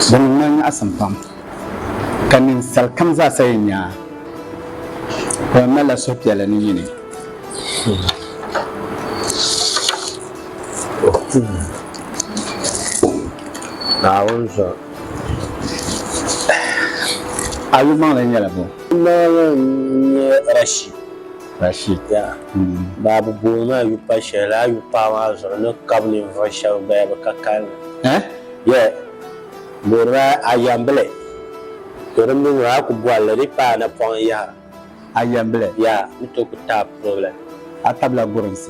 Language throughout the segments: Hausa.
Bunnan asampam kanin salkam za saynya ko mala sopiala ni yini Naunsa. ayu mangla nyala bo Rashid ya babu goma yu pashela yu pawa zo no kabli vasha baba kakal ye bora ayamble dormu wa ku bwala ri pa na pon ya ayamble ya to ku ta problem atabla gorense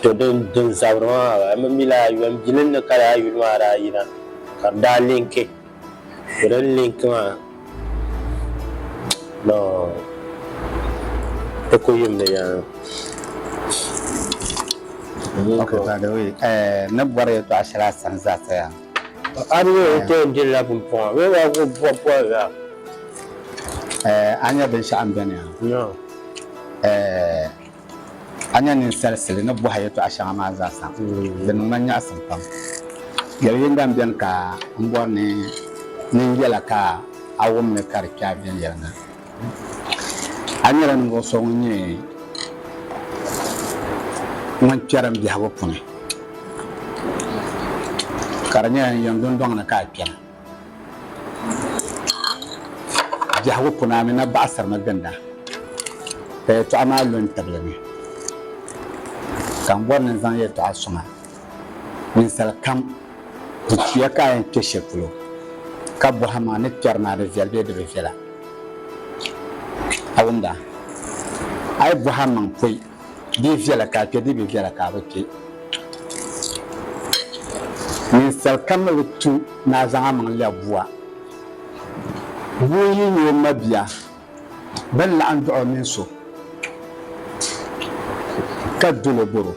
to den zawra ma mila yu am jilin na kala yu mara yina kar da linke link ma no ko yimne ya okay tade we na bore to ashara sanza saya arwe to ndilla pon we wa ko popo ya anya ben sha ambene no anya ni salsele na bu hayato ashara ma za sa den manya asampam yalin dan ben ka mbone ni yala ka awum ne kar kya ben yana anyara ngo so nye man charam bi hawo pune karanya yang dondong na ka kya bi hawo puna me na basar maganda te to amalun tablani kan bon zan ye to asuma min sal kam ya ka en keshefulo ka bo hama ne charna de velbe de vela awunda ay buhaman koi di fiala ka ke di fiala ka ba ke min sal kamal tu na zanga man ya buwa buyi ne mabiya ban la an do min so kadulo boro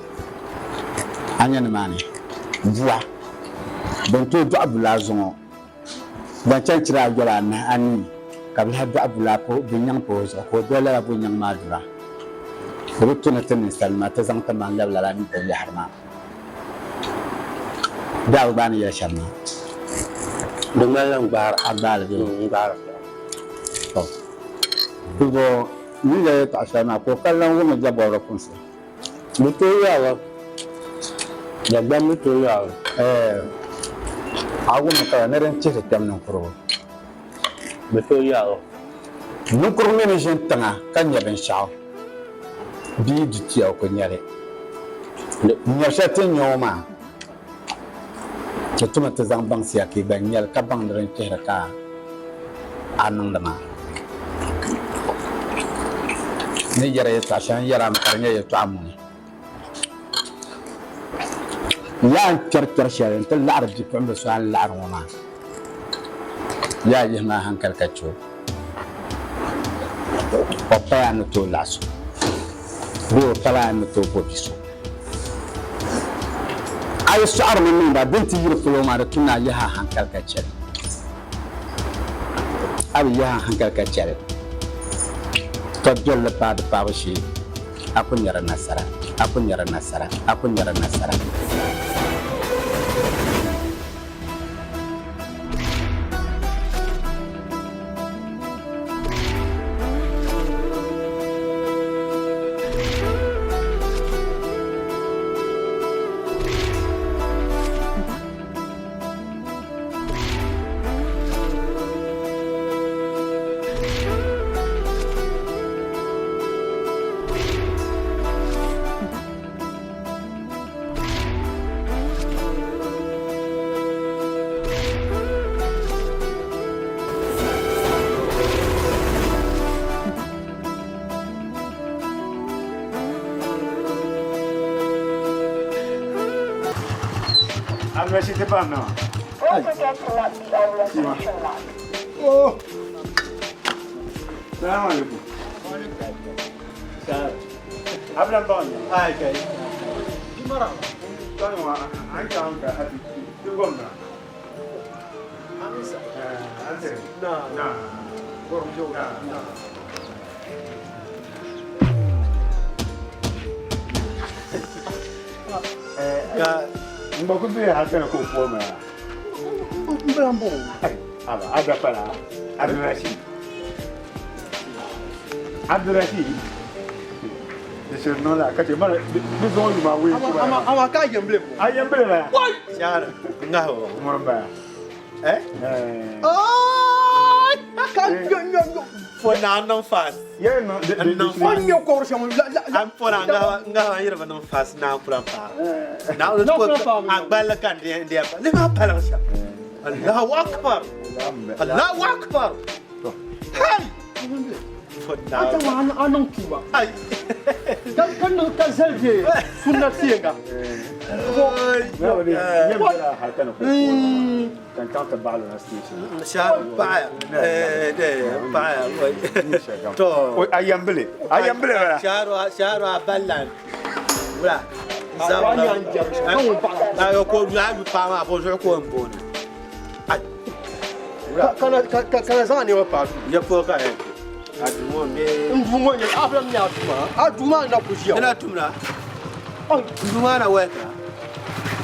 anya ne mani buwa ban to do abula zongo ban chancira jola na ani kabla hadu abula ko bunyang po ko dola bunyang madura rutu na tan salma ta zang ta man la ni ya harma da bani ya sharma dungalang bar abal bi bar to dugo ni ya ta shana ko kallon goma jaboro kunsa muto yawa da ban muto yawa agu maka ne ran ce ta tamnan kuro beto yawo nukur me jin tanga kan ya ben shaw bi duti ko nyare nya shatin nyoma ke tuma ta zang bang siya ke ban nyal ka bang ran ke ka anan dama ne yare ta shan yara makarnya ya to amuni ya kyarkyar shayin ta la'ar jikin da su an la'ar wama ya yi ma hankal kacho papa ya no to laso bo pala no to bobiso ay su'ar min ba binti yir fulo ma da tuna ya hankal kacho abi ya hankal kacho to jolle pa da pa shi akun yara nasara akun yara nasara akun yara nasara Merci, c'est pas non. Don't forget to lock the old reservation line. Oh. Salam alaikum. Hablan bani. Okay. Gimana? Tanya, angka hati. Tunggu. Amisa. Ante. Nah. Kurang juga. Nah. Mbak ku be ha kana ko ko ma. Mbambo. Ai, ada para. Abdurrashid. Monsieur non là, quand tu m'as besoin de ma oui. Ama ka yemble. Ayemble là. Wai. Chara. Ngaho. Mwamba. Oh! Kan yo. For now non fast. Yeah, no. Fon yo ko rusha mo. Am for nga yira non fast na pura pa. Na no ko agbala kan dia. Le ma pala rusha. Allahu akbar. Allahu akbar. Hai. For now. Ata wa anong tuba. Ai. Kan no ta selve. Sunna sienga. Non, mais ayemble là, ha kana ko. Kan tante balo na station. Shar pa. Pa. To. Ayemble là. Sharo aballan. Wala. Wani anja. Na yo ko ya bi pa ma bo so ko mbona. Ai. Kana zani wa pa. Ya po ka e. Adumo me. Mvungo nye afla mnya atuma. Aduma na kujia. Ina tumra. Duma na weka.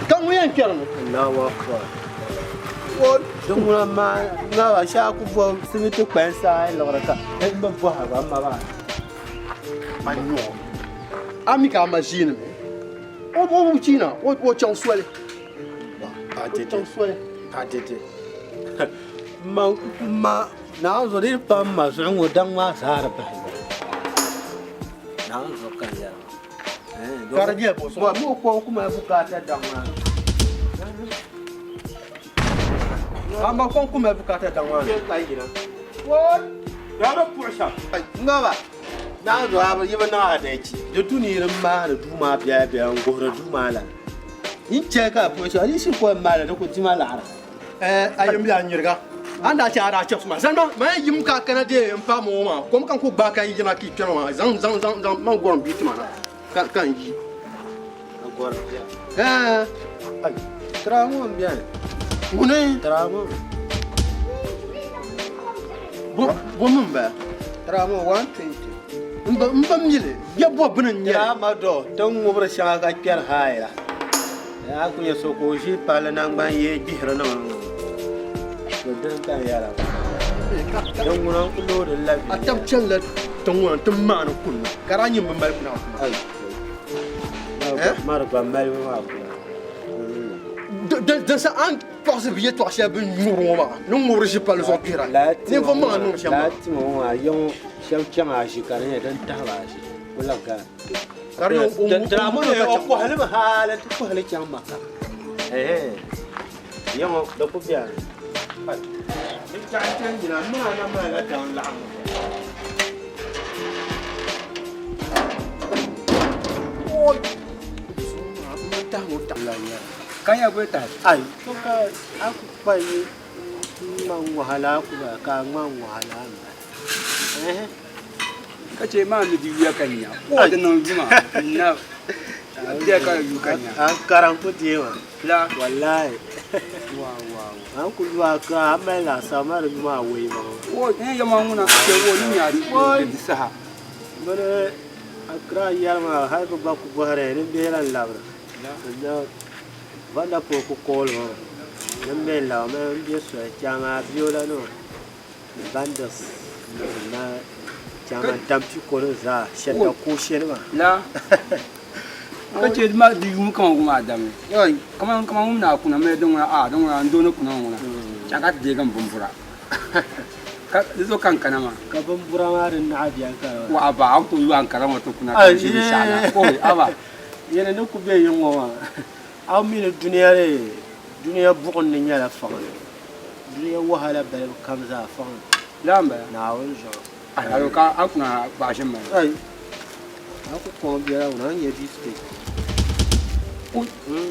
Kan wen kerno. Allahu akbar. Wo duma ma na wa sha ku bo simitu kwensa loraka. E mba bo ha ba ma ba. Manyo. Amika machine me. O China, o chang swele. Ba tete. Chang swele. Ba tete. Ma na zo ri pa ma so ngo dang ma sa ra ba. Na zo kan ya. Karaje bo so. Mo ko kuma bukata dang ma. Ama kon kuma bukata dangwana. What? Ya ba pusha. Ngaba. Na zo aba yiba na da ci. Da tunirin ma da duma biya ngora duma la. In ce ka pusha ni shi ko ma da ko jima la. Ayem la nyirga. Anda ci ara chef ma. Zanda ma yim ka kana de mpa mo ma. Kom kan ko ba kan yima ki tano ma. Zang man goron bi tuma na. Kan yi. Agora biya. Ai. Tramo biya. Ngune Tramo. bo mun ba. Tramo 120. Mba mile. Ya bo bunan nya. Tramo do don ngobra shaka kyar haira. Ya kunya soko shi pala nan ban ye bihra nan. Dan kan yara. Don ngunan kullo da labi. Atam challa tongwan tumma no kun. Karanyi mbal kuna. Ai. Mara ba mai ma kula. Dans ça en force billet toi chez ben mouroma. Non mourir pas le son pire. Ni faut ma non chez moi. Lati mo wa yon shau chama shi kan ne dan tawa shi. Kula ka. Kariyo Tramo ne ko halima halat ko halat chama. Yon da ko biya. Ni ta jina ma la tan la. Oi. Mata la nya. Kanya gue tak. Ai, to ka aku pai mang wahala aku ba ka mang wahala. Kace ma mi diya kanya. Ko da nan juma. Na. Dia ka yu kanya. An karam puti wa. La Wallahi. An ku wa ka amela samar ma wai ba. ko ya ma muna ke wo ni ya di saha. Bane akra yar ma har ba ku bare ne beran labra. Na banda ko ko kolo. Nembe la me bi so chama biola no. Bandas na chama tampi ko za shedda ko shelma. La kace ma di mu kan kuma adam. Yoi kaman mun na kuna me don don ando no kuna kuna. Chaka de gan bumbura. Ka zo kan kana ma. Ka bumbura ma rin na biya ka. Wa ba to yu an karama to kuna kan shi inshallah. Ko aba. Yana ne ku be yin wa. Aw min duniya re duniya bugun ne nyala fa. Duniya wahala bal kamza fa. Lamba Na won jo. ayo ka akuna ba shin mai. Ai. Aku ko biya una ye biscuit.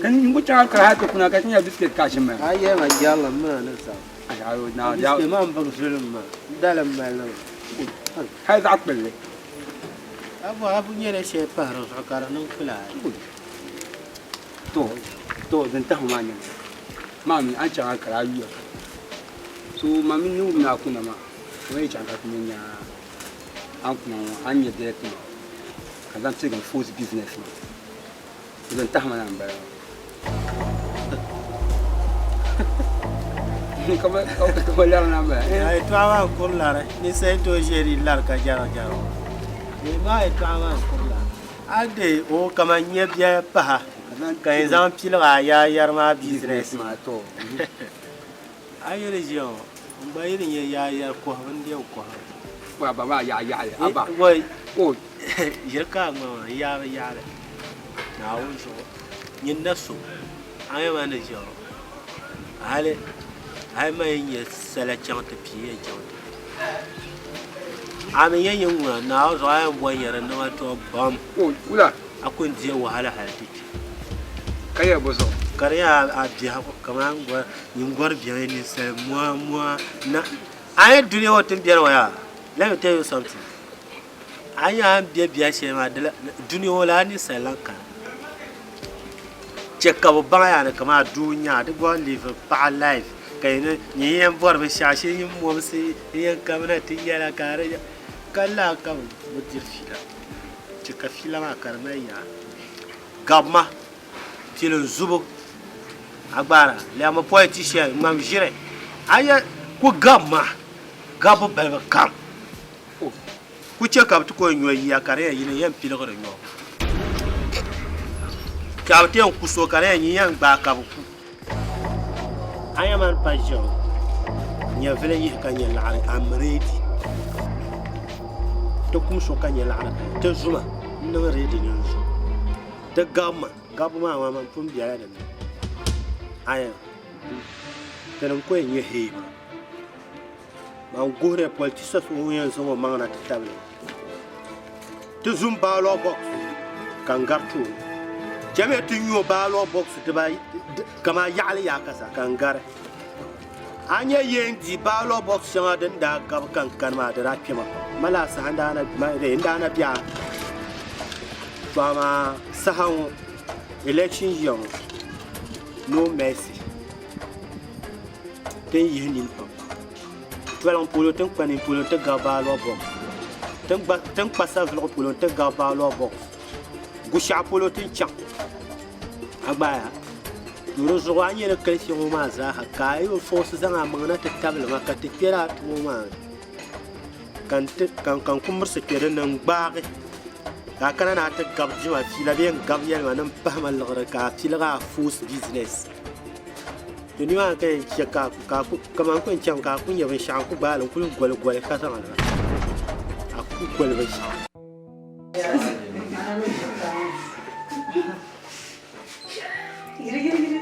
Kan mu ta ka ha to kuna ka tinya biscuit ka shin mai. Ai ye ma jalla ma na sa. Ayo na ya Biscuit ma mbang zulum ma. Dalam ma la. hai za akbelle. Abu nyere she paro so karanan kula. To dan ta humanya. Mami an can aka rayuwa. So mami nu na kuna ma. Wai can ka kunya an kuna an yi da kuma. Kan zan ce ga force business ne. Dan ta humanya ba. Como lar na ba. Ai twa kurla ni sai to jeri lar ka jara jara. Ni ba twa kurla. Ade o kama nye bia pa. Ka ezan pilra ya yarma business ma to. Ayo le jo. Ba yin ya ko ndi ko. Ba ya aba. Wai O jirka ma ya. Na wuzo. Yin nasu. Ayo ma ne jo. Ale ai mai yin sala chanta piye chanta. Ame yin wa na zo ai bo yara na to bam. o ula Akun je wahala halti. kaya boso. Kare a biya kamar yin gwar biya ni sai moi na ai duniya watan biyar waya. Let me tell you something. Ai an biya she ma duniya wala ni sai lanka. Cheka bo baya na kama duniya da go live pa life. Kai ne ni yan bor be shashi yin mo sai yan kamar tin yara kare kala ka mutir fila. Cheka fila ma karmaya. Gamma filin zubo agbara le ama poeticien mam jire aya ku gamma gabo belba kam ku che kap to ko nyo yi akare yi ne yam pilo ko nyo ka te on ku so kare yi yan gba ka bu aya man pajo nya vele yi ka nya la amredi to kum so ka nya la te zuma no redi ni zo te gamma gabo ma pun biya da ni aya tenan ko yin heba ma gore politicians wo yan so ma na table to zoom ballot box kan gartu jame to nyo ballot box de ba kama yali ya kasa kan gar anya yen di ballot box shanga den da gab kan ma da rakema mala sa handa na ma da inda na biya to ma sahan election young no mercy. Ten yi ni papa. Twalan polo ten kwani polo te gaba lo box. Ten passa vlo polo te gaba lo box. Gusha polo ten chang. Abaya. Duro zo anye le kalsi mo ma za ha kai o force zanga mangana te table ma ka te tera to ma. Kan kumur se tere nan baare. Ka kana na ta gab jima fila bien gab yel manan pahmal lagara ka fila force business duni ma kai cheka ka kaman kun cham ka kun yaban shan ku ba lan kun gol ka san ala aku gol ba shi giri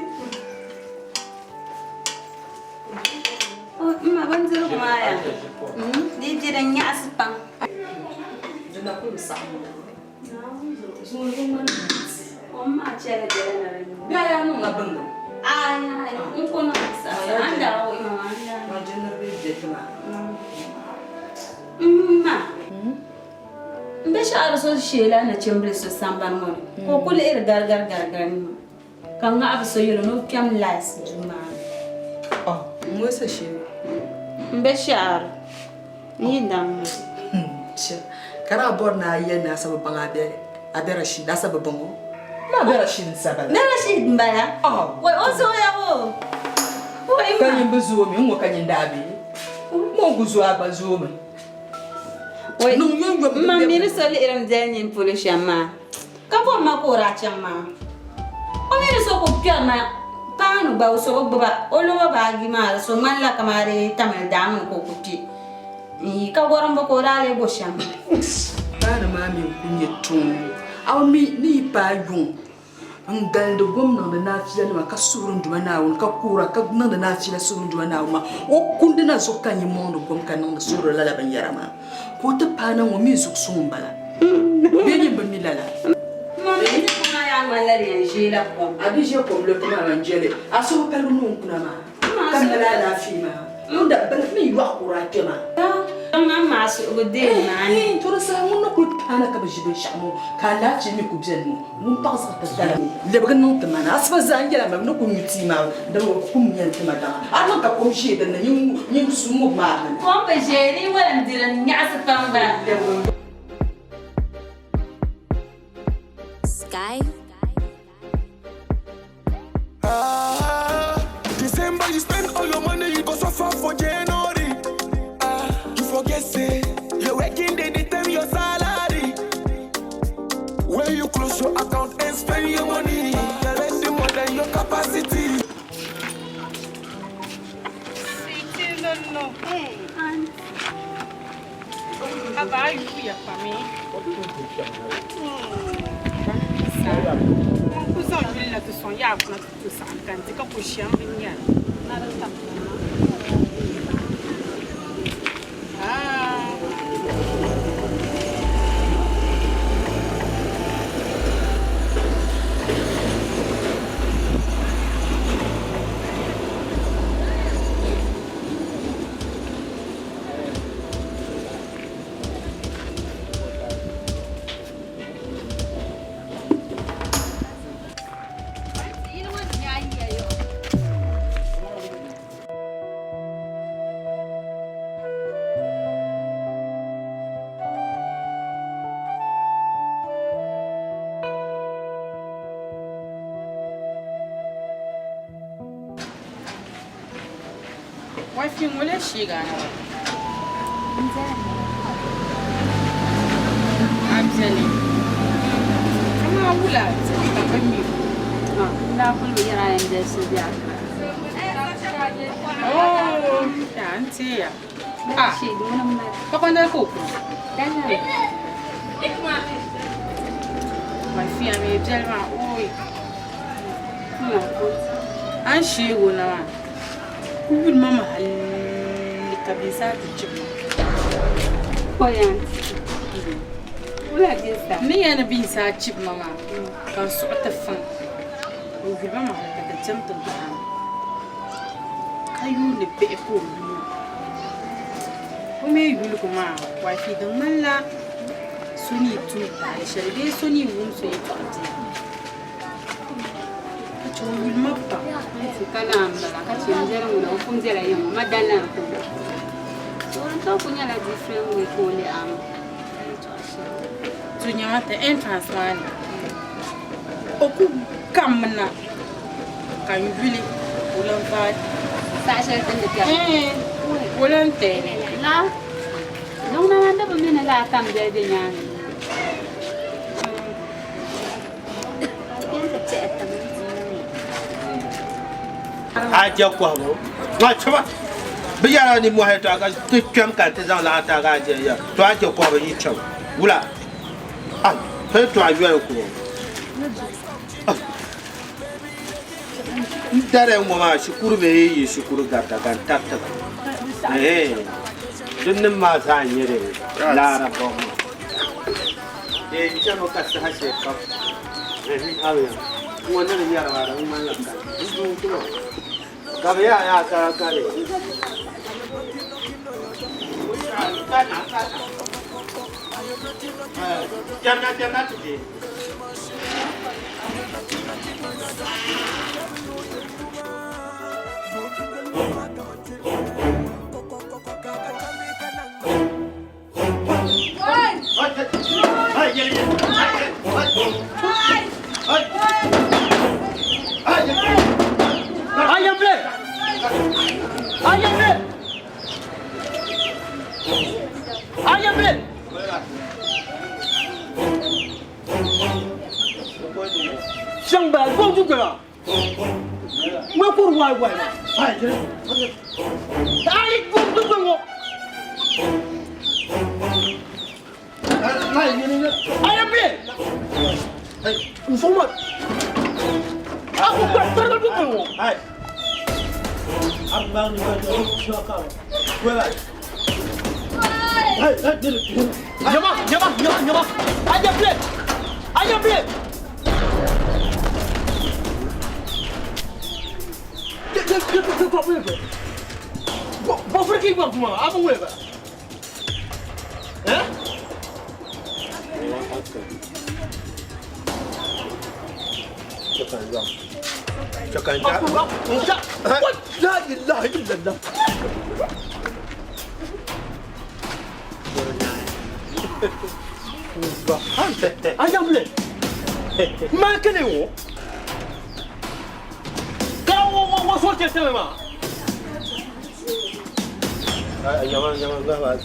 oh ma ban zuru kuma ya di jiran ya aspan duna ku sa Oma chere jere na rinyo. Biaya no ngabungo. Ay, unko na sa. Anda o imo anda. Ma generally jetma. Ma. Mbesha araso shela na chembre so samban mo. Ko kule ir gar ni. Kanga abiso yelo no kyam lies juma. Oh, mwese shela. Mbesha ni ndam. Kara bor na yena sabu bangabe. Abera shi da sabu bango. Na abera shi sabala. Na shi mbaya. Oh, we ozo ya wo. We kan yimbe zuomi ngo kan yindabi. Mo guzu abazuomi. We no yongo ma miri soli iram denyin policia ma. Ka bo ma ko ra chama. O miri so ko pyana. Kanu ba so baba olo ba gi ma so malla kamare tamel damu ko kuti. Ka goran ba ko ra le bo sham. Kana mami kunye tun. Aw mi ni pa yun. Ang daldo gom na nafila ni ka surun duma na won ka kura ka na nafila surun duma na ma o kunde na so kan yi mono gom kan na suru lala ban yarama ko ta pana wo mi zuk sun bala be ni ban mi lala Mami kuma ya malari en jela ko. abi je ko le kuma ban jele aso pelu no kuna ma kan la fi ma mun da ban mi wa kura ke ma Nga masu ude mani. to sa mun no ko pana ka bajibe shamo ka la ci mi ku bien mun pa sa ta dala le ba no ta mana asfa za ngela ma no ko muti ma da ko kum yan ta mata an ka ko shi da yin su mu ma Ko ba jeri wala ndiran nyasa pamba. Sky. December you spend all your money, you go Aba yu ya fami. Ku son villa tu son ya kuna tu san kan ti ka ku shiam binya. Na da ta. Wifi wala shiga na wa. Abzali. Kama wula tsali ka bami. Na kullu yana da su biya. Oh, ya anti ya. Shi dona mun. Ka kwanda ko ku. Dan na. Wifi ya me jalma oi. Kuma ko. An shi wona wa. Kubin mama halli kabisa ta cikin. Koyan. Wala gista. Ni yana bin sa chip mama. Kan su ta fan. Kubin mama halli ta jamta da. Kayu ne be ko ni. Kuma yi kuma wifi dan malla suni tu da shirye suni wun su yi kwati. Kacho wul mappa. Kana mbala kati njera ngula ufunzela yemo madala ko. So kunya la different we ko le am. Tunya mata entrance man. Oku kamna. Kan yuli ulan fa. Sa shel tan de pia. Ulan tene. La. Nong na nda ba mina la kam de de nyan. Aja kwa mo ma chaba biya ni mo ha ta ga tu kwam kan te zang la ta ga je ya to aja kwa ba ni chau wula ah pe to ayu ko dare mo ma shukuru be yi shukuru ga ta kan ta ta dun ma sa ni re la ra bo cha mo ka sa ha she ka awe mo na ni ya ra ra mo la ka Kami ya kare. Jangan tu.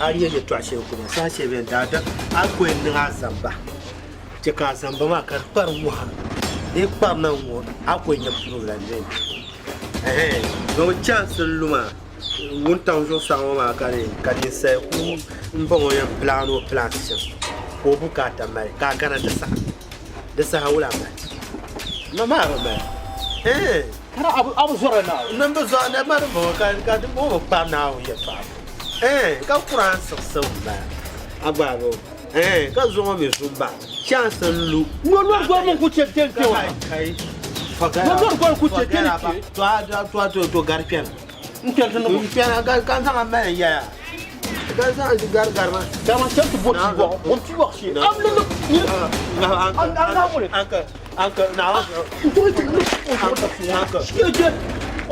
Aye ye to ashe ko sa she ben da akwai ni azamba je ka azamba ma kar par mo e par na mo akwai nya problem den no chance luma wuntaŋ zuɣusaa ŋɔ maa ka ninsali ku n bɔŋɔ yɛn plan o plan shɛm ka o bukaata mali ka a gana di saha wula mali ma maa bi mali kana abu zɔra na nan bi zɔra na mari bɔŋɔ ka di bɔŋɔ bi kpam naa o yɛ paɣa ka kuran siɣisi mali a gbaago ka zuŋɔ mi zumba chance n lu lɔri gɔri mun ku cɛ ten te wa lɔri gɔri ku cɛ ten te to gari kpɛna n kɛn tɛ ne kpɛna kan zaŋ a mali yɛya kan zaŋ a gari gari ma dama cɛ ti bɔ ti bɔ o ti bɔ si an bɛ ne an ka mun anka na to ti ne o ta fi anka ke o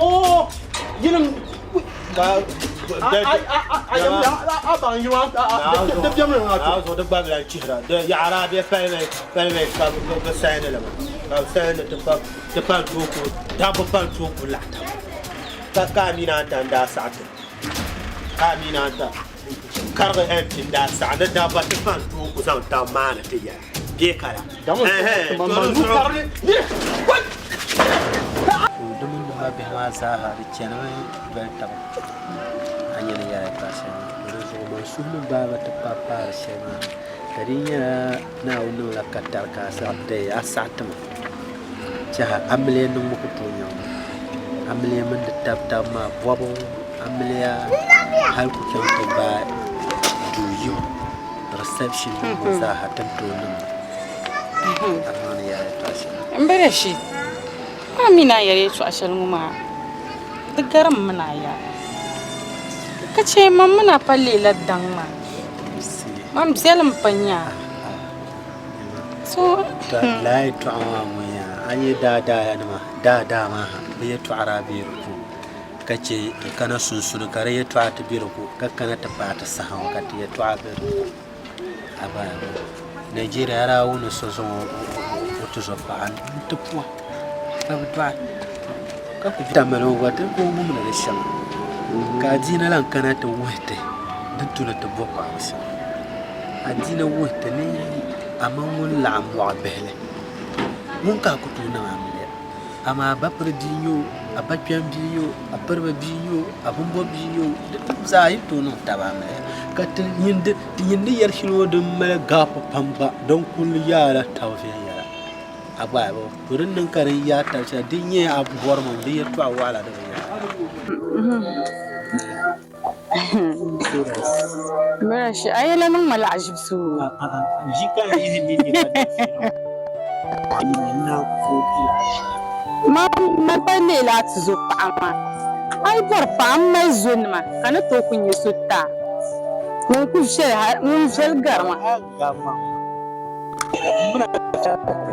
yin ka ban yi wa da biya mun ha to da ba la chihra da yara da pelme ka sai ne la ka sai ne ta pa to ko da ba pa to ko la ka ni na ta da sa ta ka ni na ta karga empty da sa da ba ta pa to ko san ta mana ta ya ge kala dumun ma be ma sa ha ri chena bel tam anyana ya ta sa ro so ma sulu ba ta papa shema karinya na unu la katar ka sa de asatma cha amle no mu ko to nyaw amle man da tab ma bobo amle ya hal ku kan to ba do you reception mo sa ha tan to no amana ya ta sa mbere shi amina yare su ashal nguma da garam muna ya kace man muna falle laddan ma mam zelam panya so ta lai to amu ya anyi da ya ma da ma ya to arabi ku kace kana sunsun kare ya to ta biro ku kakkana ta fata sahan ka ya to abiru aba Nigeria ra wono so to so fa an tupwa abdwa ka ku ta malo wata ko mun da shan ka ji na lan kana ta wata dan tuna ta bokwa wasa adina wata ne amma mun la amwa bele mun ka ku tuna amle amma ba perdiyo abapyan biyo aperba biyo abumbo biyo da za yi to no ta ba me ka tin yinde yar shiro da mal gafa pamba don kun yara tawfiya aba ba kurin nan karin ya tace dinye abuwar mun da ya to wala da ya mera shi ayela nan mala ajib su ji kan yi ni da na ko ma balle la tuzo pama ai bor pam mai zunma kana to kunyi sutta mun ku she mun fel garma muna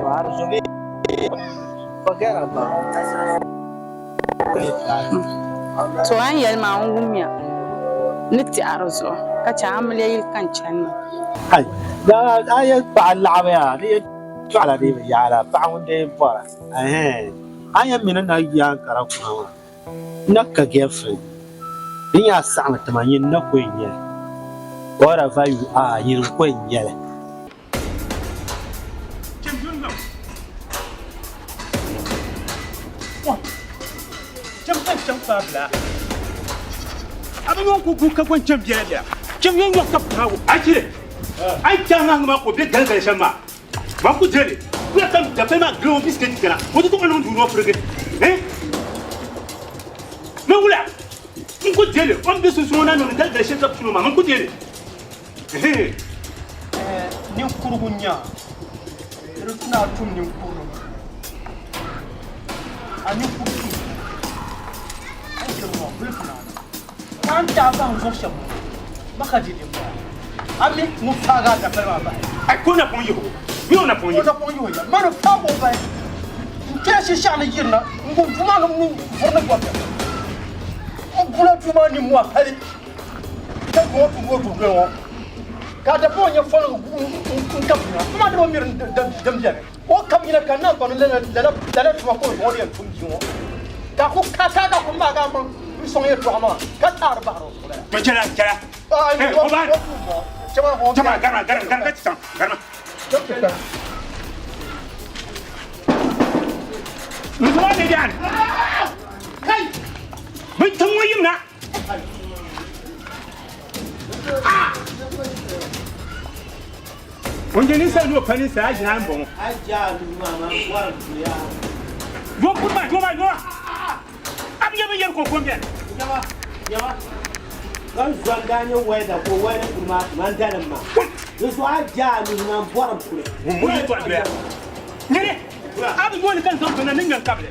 war joge bagara ba to an yel ma an gumiya niti arzo ka ta amle yil kan can hai da ayat ba alaba ya ne to ala ne ya ala ba wanda fara aya mina na ya kara kuma na ka girlfriend din ya sa mata manyin na koyin ora vayu a yin koyin Fabla. Abin ku ka kwancan biyar da. Kin yin ka kawo. Ake. Ai kana ma ko be galgal shan ma. Ba ku jere. Ku ya kan da fa ma gro biscuit kana. Wato to anan duro furge. Me wula. Kin ku jere. On be su suna no galgal shan ka ma. Man ku jere. Ni kurugunya. Rutna tum ni kuru. Ani ku Kanta ba zo shamu baka jide ba ami mu faga da farma ba ai ko na ponyo mi ona ponyo ta ponyo ya mano fago ba ke shi sha na yirna ngu duma no mu forna ko ba o bula duma ni mu hali ta ko tu go ka da ponyo forna un kapna kuma da mi dam jare o kam ina kana ko la tuma ko mo ri tun jiwo ka ko ka ko ba ga mo son ye drama ka tar baro to jara ai o ba chama garma garma Mutuwa ne dan kai bai tan wayin na On dit ça nous prenons ça j'ai bon. Bon pour moi, Abi ko combien? Kan zuwa ganyo weda ko weda kuma man dalan ma. Yeso aja ni na boram kure. Mo ni to abia. Nyere. Abi mo ni kan so na ningan kable.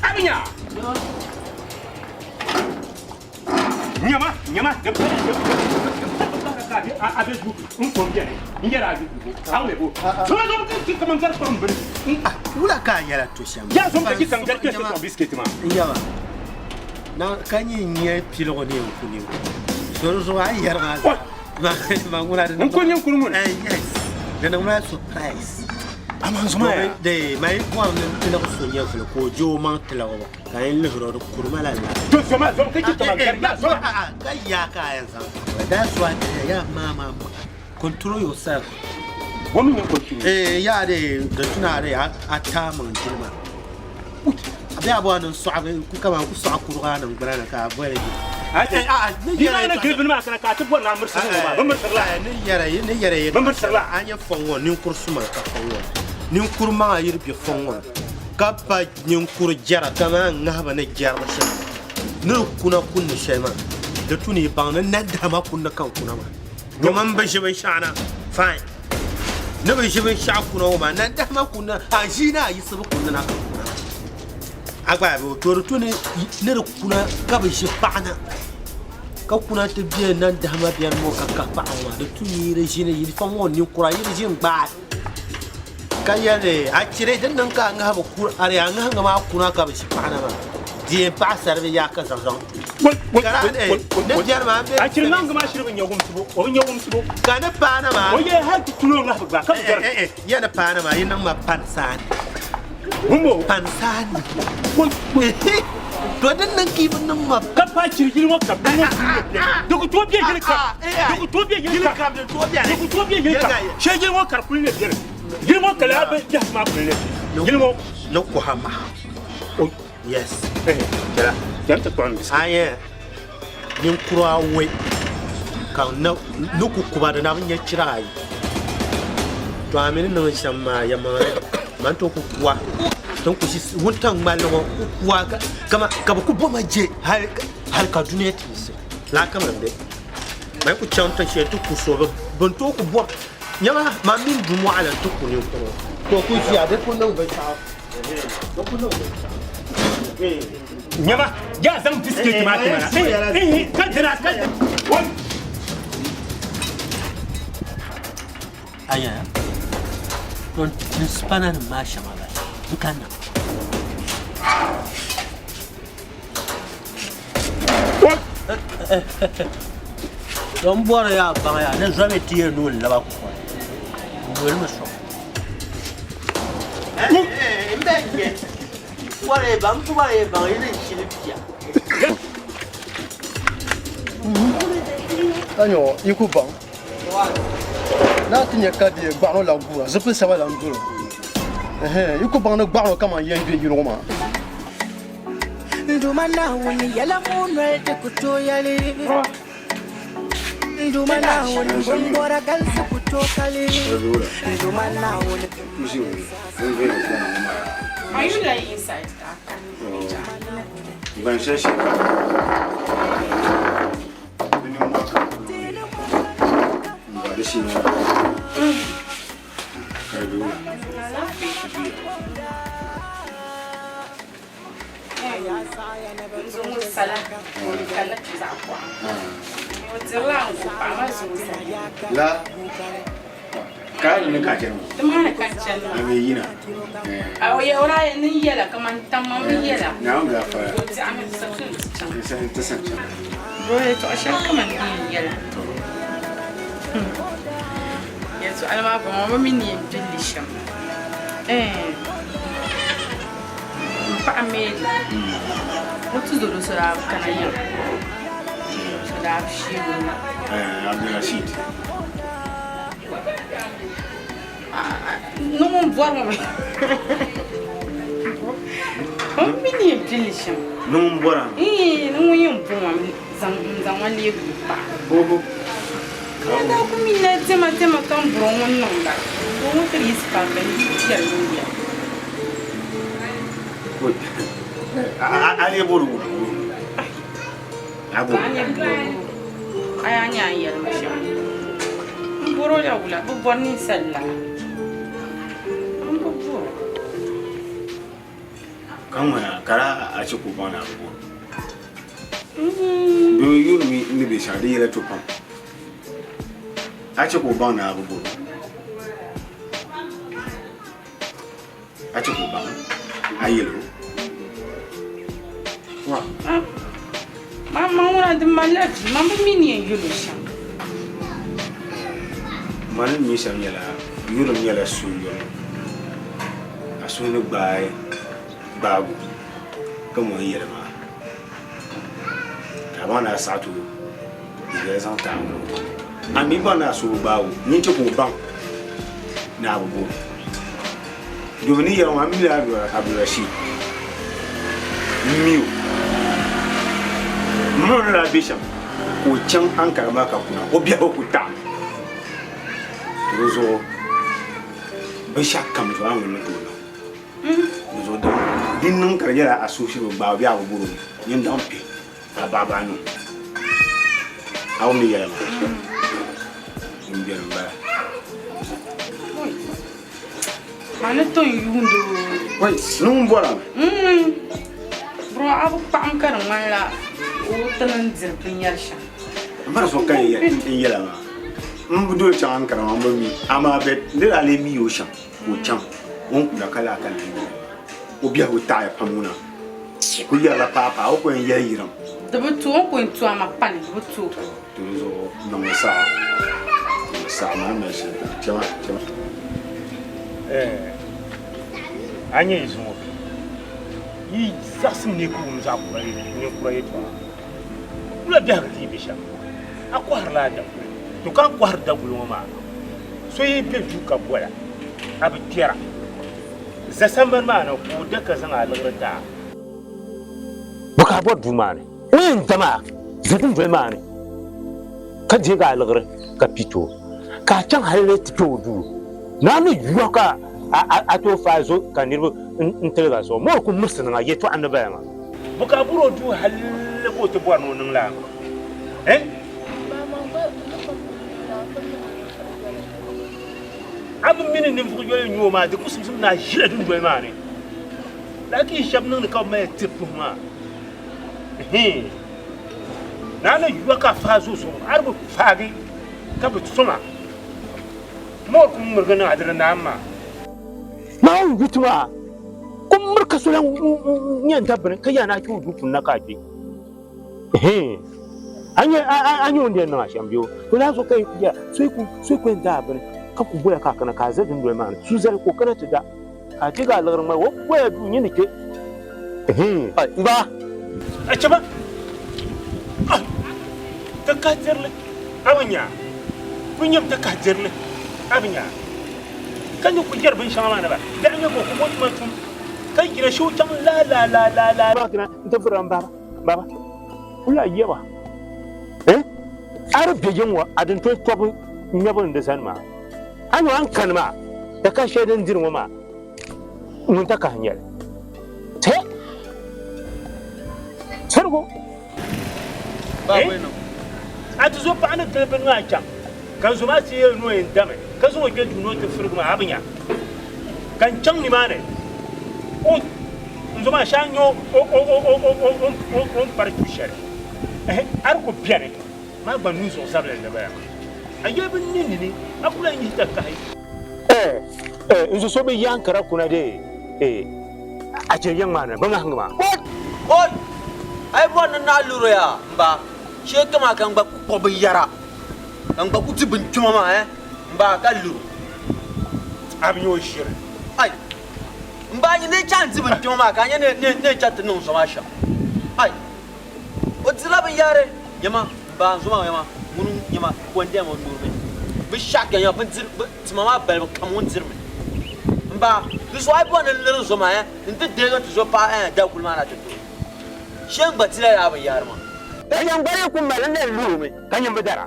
Abi nya. Nyama, de avec vous, on combien? Il y a la vie. Ah oui, vous. Tu vas donc comment faire comme ben. Oula ka yara to sham. Ya son petit tangal que c'est ton biscuit ma. Yawa. Na kanyi nye pilo ne ku ne. So ai yara ma ngura de. On connaît ku mun. Yes. De ma surprise. Aman zuma ya. De mai kwa ne na ko sonya ko jo man tela ko. Kan le horo kurma la. To soma zo ke to ma garga so. Kai ya ka yansa. That's why ya mama control yourself. Women control. Ya de tuna de ata man tilma. Abi abo nan so abi ku kama ku so akuru nan brana ka boye. Ni na gribin ma kana ka tbo na mursa ba mursa ni yare ba mursa la anya fongo ni kursuma ka fongo ni kurma yir bi fongo ka pa ni kur jara kama ngaba ne jara sha ni kuna kun shema da tuni ba nan da ma kun kan kuna ma domin ba shi ban shana fine na ba shi ban sha kuna ma nan da ma kuna a shi na yi su kuna na kan kuna agba ba to tuni ne kuna ka ba shi fa'ana ka kuna ta biya nan da ma biyan mo ka fa'awa da tuni re shi ne yi fango ni kura yi jin ba kaya ne a cire dan nan ka nga ba kur are an nga ma kuna ka ba shi fa'ana ba die pa serve ya ka zanzan ne jar ma be a cire nan ga ma shirin yagum tubo o yagum tubo ka ne pa na ma o ye ha tulo na ba ka jar ya na pa na ma yin nan ma pansan Humbo pansan to dan nan ki bin nan ma ka fa cirgin wa ka bin da ku to biye gilka da ku to biye gilka da ku to biye gilka shegin wa karkul ne biyar gilmo kala ba ya ma kulne gilmo no ko hama yes kala yan ta ton aye nin kura we ka na nuku kuba da na nya cirai to amin nan shamma ya ma man to ku kuwa don ku shi wuntan malama kuwa kama ka ba ku ba maje har ka duniya tisi la kama be mai ku chanta she to ku so ban to ku bo nyama ma min dumo ala to ku ne ko ku shi ade ku nan ba ta ko ku nan nyama ya zan biskit ma kana kan tira kan aya don spanan ma shamala bukan don bora ya ba ya ne zame tiye no la ba ko wol ma so mbenge wale ba mtu wale ba ile shilipia anyo ikuba na tinya kadi gbaano la gura je peux savoir la nguro ikuba na gbaano kama yen bi yiro ma nduma na woni yala munwe te kuto yale nduma na woni bombora galse kuto kale nduma na woni Are you like inside? La kai ne ka kenan Mana kan channel. me yina Oh ya ora ni yela kaman tamam yela. na ga fa Ti amin sabsun. sai ta san Bro to ashe kaman yela. Yanzu alma ba mama mini delisham. Pa ameli. Mutu do sura kana yau. Sura shi Abdul Rashid não vou mais. Mini delicious. No bora. No you boom some one leave. Oh. Kada ku mina tema kan bron wannan ba. Ko mutar yi spa ban ciyar duniya. Ali buru. Abu. Ayanya yar mashi. Buru ya wula bu bonni sallah. Kama kara a ci ku bana ko do you mi be shade yele to pam a ci ku bana ko a ci ku bana ayelo wa mama wala de malade mama mini yelo sha man mi sam yela yuro mi yela suyo asunu bai babu como yele ma abana satu ile zanta ami bana su bawo ni ci ko ban na abu do ni yero ma mi la abdurashi miu mo na bisham ko can an karba ka kuna o biya ku ta rozo bisha kam zo an wani to zo da din nan karjara a so shi ba biya bu buru yin dan pe ababa no awu mi yele ma biya ba mana to yundo wai nun bora bro abu pam kan mala o tanan zirpin yarsha mara so kan yele ma mbudo chan kan ma mi ama be de ale mi o shan o chan on kula kala kan o biya o ta ya pamuna ku ya la papa o ko en ya yiram da butu on ko entu ama pan butu to zo no sa ma me se chama anye izumo yi zasim ne ku mu za ku bari ne ku rayi to kula biya ka tibe sha akwar la da to kan kwar da gulo ma so yi be duka boya abu tira za samban ma na ku da ka san alurta buka bo dumane wen dama zubin bai mane ka je ga alur ka fito ka can halle to du nanu yuka a to fa zo ka nirbu in tele so mo ku mursuna ga yeto annaba ma buka buro du halle ko to bwa no nan la abu mini nim fu yo nyu ma de kusum sum na jira dun bai mane laki shab nan ka ma tipu ma nanu yuka fa zo so arbu fagi ka bu suma mo ku murgana adira na amma ma wutuma kun murka sulan nyan tabbin kai yana ki dukun na kafi anya wanda yana shan biyo to na so kai ya sai ku da abin ka ku boya ka kana ka zadin doyi ma su zai ko kana ta da ka ji ga lagar mai boya dunyi ne ke ba a ce ba ta kajerle abinya kunyam ta kajerle abinya kan ku jarbin shama na ba da an ko kuma mutum kai gina shutan la ba kina ta furan baba kula yawa arbe jinwa adin to tobu nyabon da san ma an kan ma da ka shedan dirwa ma mun ta ka hanyar te sargo ba bueno a tu zo pa an da ben ma can kan zo ma ci no yin dame kan zo ke duno ta furguma abinya kan can ni ma ne o zo ma shanyo o par tu shere ar ko piane ma ba nu so sabla da ba aye bin ni akula yi ta kai nzo so be yankara kuna de a ce yan mana ban hanga ma oi ai bon na luro ya mba she kama kan ba ko bin yara kan ba kuti bin tuma ma mba ka luro abin yo shire ai mba ni ne chance bin tuma ma kan ne chat no so ma sha ai o tira bin yare yama ba so ma yama munun yama ko ndem mo nuru bi shaka ya bin tir tuma ma bel kam won tir mba du so ai bon le so ma inte de ga tu so pa da kul ma na to shen batila ya ba yar ma da yan bare kun ma ne lume kan yan bidara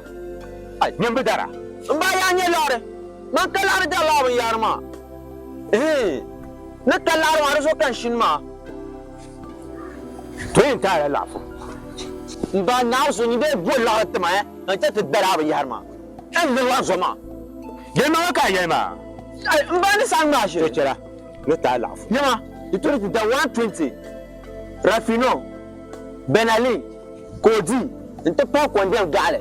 ai yan bidara in ba ya ne lore man kala da Allah ba yar ma na kala ma so kan shin ma to yin ta lafu ba na so ni be bo la ta ma na ta dara ba yar ma an da wa so ma yema ka yema ba ni san ba shi kira no ta lafu yema itu da 120 Rafino Benali Kodi inte pa ko ndem gale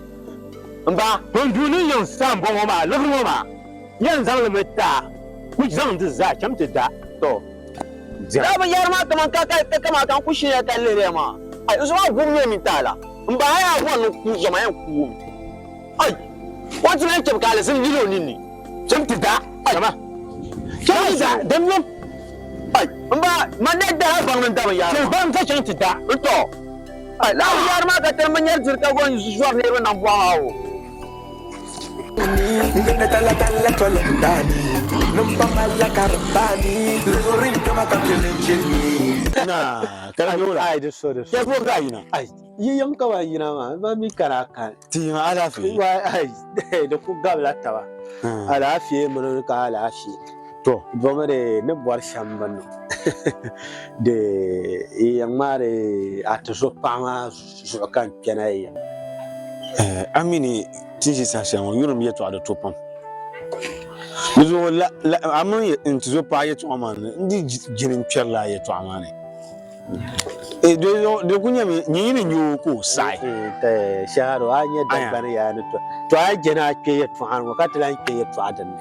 mba don duni yan san bo ma lo ma yan zan le meta ku zan da za kam ta da to da ba yar ma kaman ka kama kan ku shi ya kalle ma ai usma gumne min tala mba ya ko ku zama yan ku ai wato ne ke kale sun dilo ni kam ta da jama kam da dan no ai mba manne da ban nan da ba yar ma ban ka cin ta da to ai la yar ma ka tan manyar zirka gon su zuwa ne nan bawo ngenda tala tala ndani numpa mala karbani lorin kama kakelenjeni na kana yola ai da so ke ko ga yina ai yiyan ka wa yina ma ba mi kana kan ti ma ala fi wa ai da ku ga la tawa ala fi mun ka ala fi to bomare ne bor shamban de yamare atso pama so kan kenai amini tiji sashen yurum yeto ado topam muzo la amun intizo pa yeto amane ndi jirin pierla yeto amane do kunya mi nyini nyuko sai te sharo anya dabbar ya no to ajena ke yeto an wakatlan ke yeto adan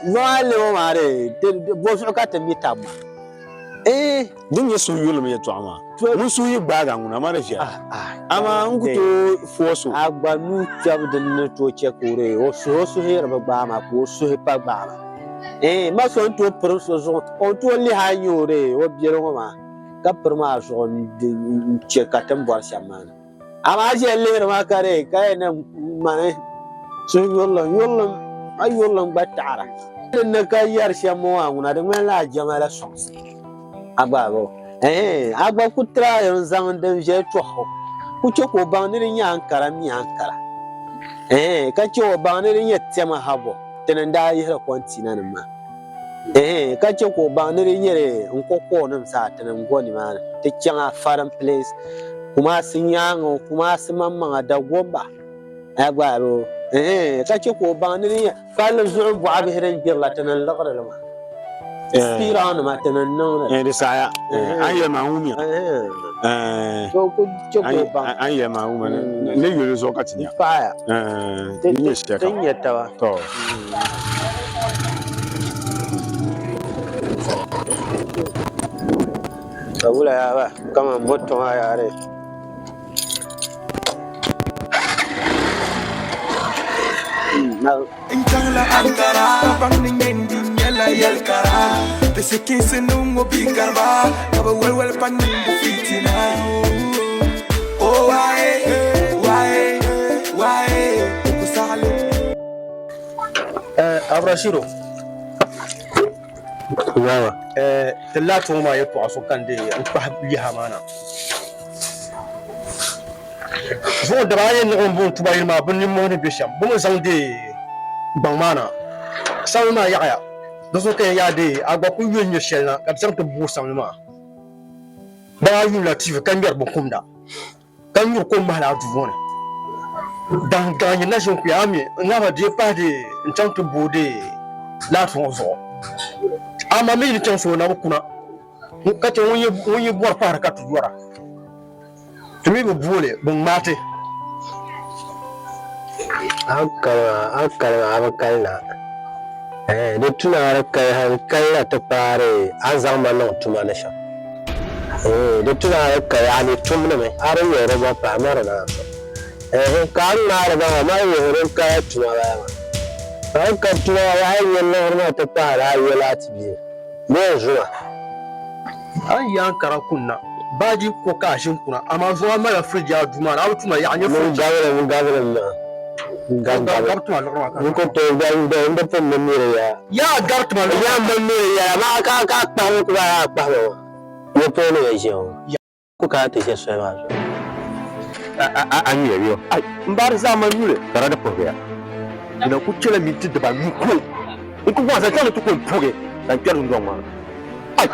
no ale o mare bo so ka tambi tamma din yeso yurum yeto ama mun su yi gbaga nguna mare fiya ama nguto foso agba nu tabden ne to che kore o so he raba gba ma ko so he pa gba ma ma so to pro so so o to li ha nyore o biero ma ka per ma so che ka tem bor shaman ama je le ma kare ka ne mane so yollo ay yollo batara ne ka yar shamo nguna de mala jamala so agba bo agba kutra yon zang den je toho ku che ko ban ni nya ankara mi ankara ka che o ban ni nya tema habo tenen da yi ha kontina nan ma ka che ko ban ni nya re nkoko nan sa tenen goni ma te kyanga faran place kuma sun yango kuma sun mamma da gomba agba ro ka che ko ban ni nya ka la zu'u bu abihiran birla tenen laqara lama Spirano matana no de saya aye maumia ko aye mauma ne yoro zo katinya fire ni sheka tinya tawa to Abula ya ba kama moto haya are Intangla Ankara Bangning Yala Yalkara The Sikins and Nungo Bigarba Kaba well Panning Fitina Oh why Abrashiro Wawa Telato ma yeto asokande anpa bihamana Zo da bayan na on tuba yirma bunnin mo ne bisham bu mun san de bangmana sawu ma yaya do so ke ya de agba ku yen ye shelna ka san to bu san ma ba yu latif kan biar bu kumda kan yu ko ma la du wona dan ganye na jon ku ya mi na ba de pa de ntan to bu de la ton zo ama mi ni tan so na bu kuna ka te wonye bor par ka tu dora tumi bu bole bu mate akala abakalla da tuna kai hankalla ta fare an zama nan tuma na sha da tuna kai ani tumna mai aran yoro ba fa mara na kan na daga ma yoro kai tuma ba ma kan tuma ya yin nan ma ta fara ayi latibi ne zuwa an yankara kunna baji ko kashin kuna amma zuwa mara friji ya duma na tuma ya anya mun gawara na Nkoto ndo po memire ya gartuma ya memire ya ma ka pa ko ba pa ho yo po no ye jo ko ka te se so ba an yi yo ai mbar za man nure tare da poge ina ku cele minti da ba mi ko ku wa za tole to ko poge dan kero ndo ma ai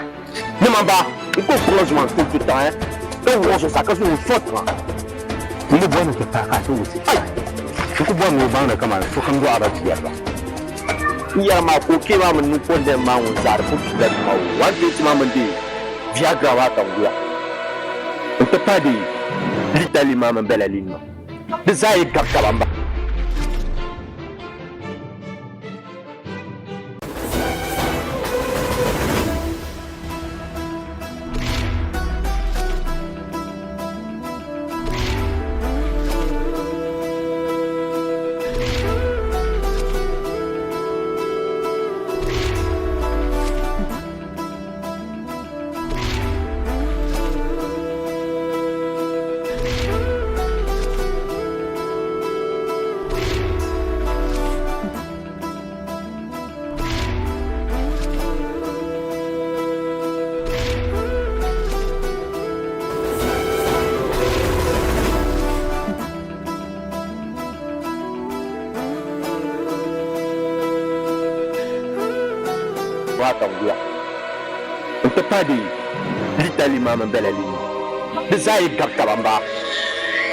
ne ma ba ko croisement tout le temps donc on se saca sur une faute ni bon que ta ka to wuce ku ba mu ba na kama to kan do arabiya ba iya ma ko ke ba mun ko da ma mun zar ku da ma wanda ti ma mun di viagra wa ta wuya ta padi l'Italie m'a belle ligne de ça est capable on peut pas dire l'Italie m'a belle ligne de ça est capable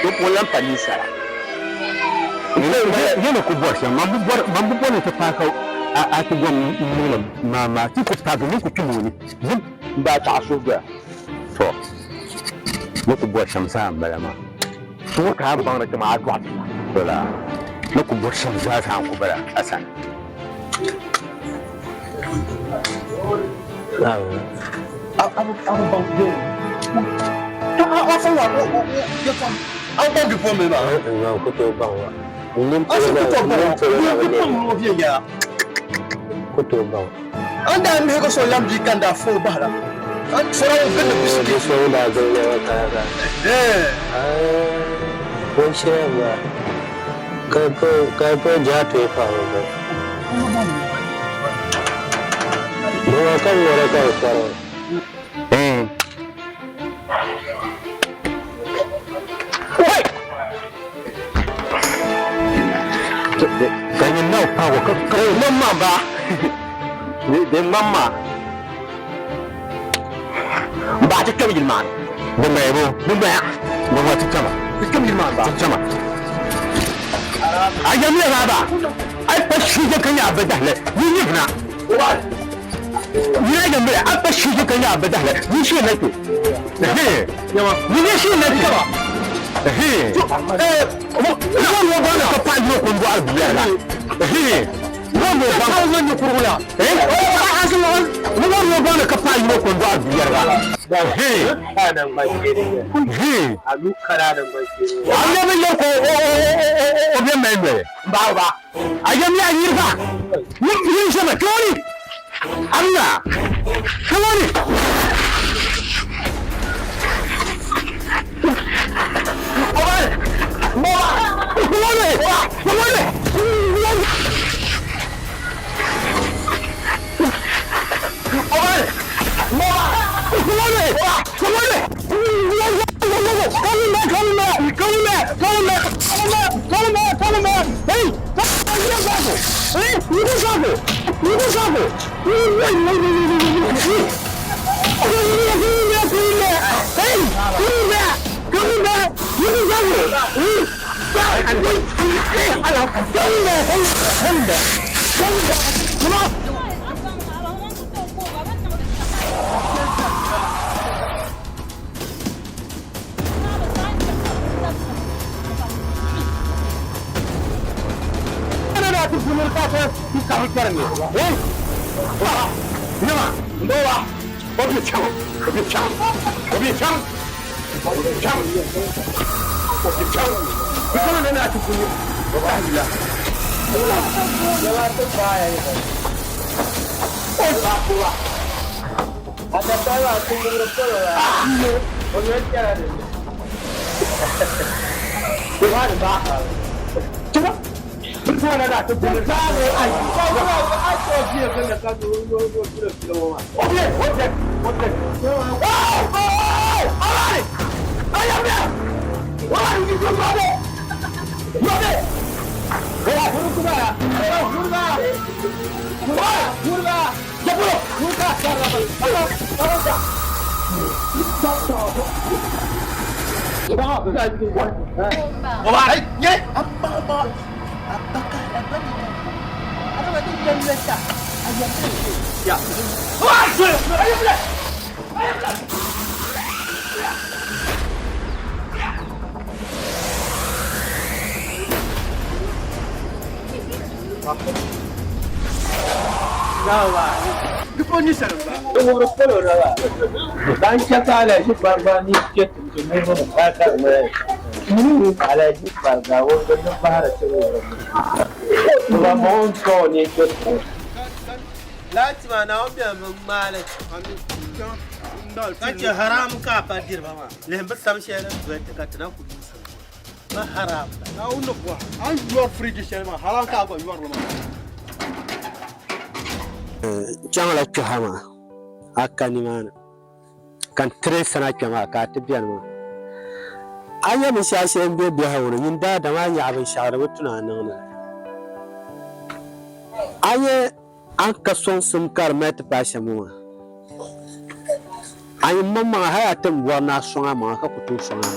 donc on l'a pas ni ça ne ko bosse mambu bonne te pa ka a ti gon ma ti ko ta do ko tumuni ba ta so ga to ne ko bosse samsa balama to ka ban da ma adwa wala ne ko bosse samsa ta ko bara asan Abu banque. Enfin, on banque du point même. Non, côté au banc. On n'aime pas côté au banc. On a mis que son lampe du canada faux bas là. On sera au fait de biscuit. Son là, bon cher, quand j'ai tué par bon, quand on regarde ça. Ganyan na power ka mama ba de mama ba ta kamil man da mai bo ba ta kama ta kamil man ba ta kama ayam ya ba ai fa shi ka kan ya bada le ni na ni ga mai ai fa shi ka kan ya bada le ni shi ne ke yawa ni shi ne ke ba wọ́n wọ́n bá ka pa ìlú kún bọ́ àbíyá la wọ́n wọ́n bá ka wọ́n kúrú la wọ́n wọ́n bá ka pa ìlú kún bọ́ àbíyá la. ale bɛ yɛ ko o bɛ mɛn mɛ baaba a ye min a yiri fa ni sɛbɛ kawari ala kawari. Lazima naomba male. Kace haram ka fadir mama. Lemba samshela zuwa katana kudi. Ma haram. Na unno kwa. An yuar free shema haram ka go yuar mama. Jamala Chahama, Akanimana, can trace an Akama, Katipiano. I am a Shasha and baby, in that the man you have a shower with Tunana. I am some car met Pashamua. I am Mamma Hayatum Wana Swama, Kaputu Swama.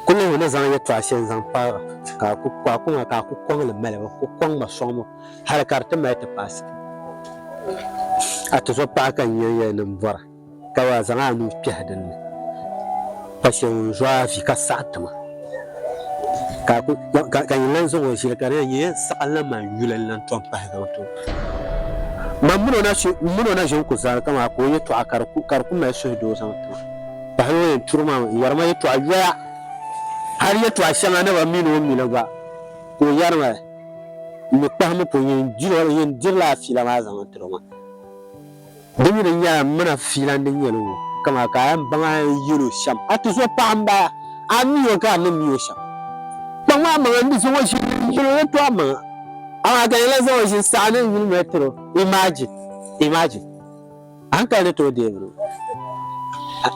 Kule unazanya twashen zampa ka kukwa ka kukwang le mele kukwang masomo harakarte mete pas atuzo paka nyeye nambara kawa zanga nu pyaden pashen jwa fi ka satma ka yilenzo wo shi ka ye sala man yulen lan ton pa ga to muno na shi ku zar kama ko ye to akar ku me so do san to ba yo turma yarma ye to aya har ya to ashama na ba mino ba ko yarma mi pahmu ko yin jiro yin dirla fila ma zaman troma dumi da ya muna filan din yelo kama kayan banga yiro sham atu so pamba amiyo ka no miyo sham banga ma ndi so wo shi yiro to ama awa ga ile so shi sane yin metro imagine an ka ne to de bro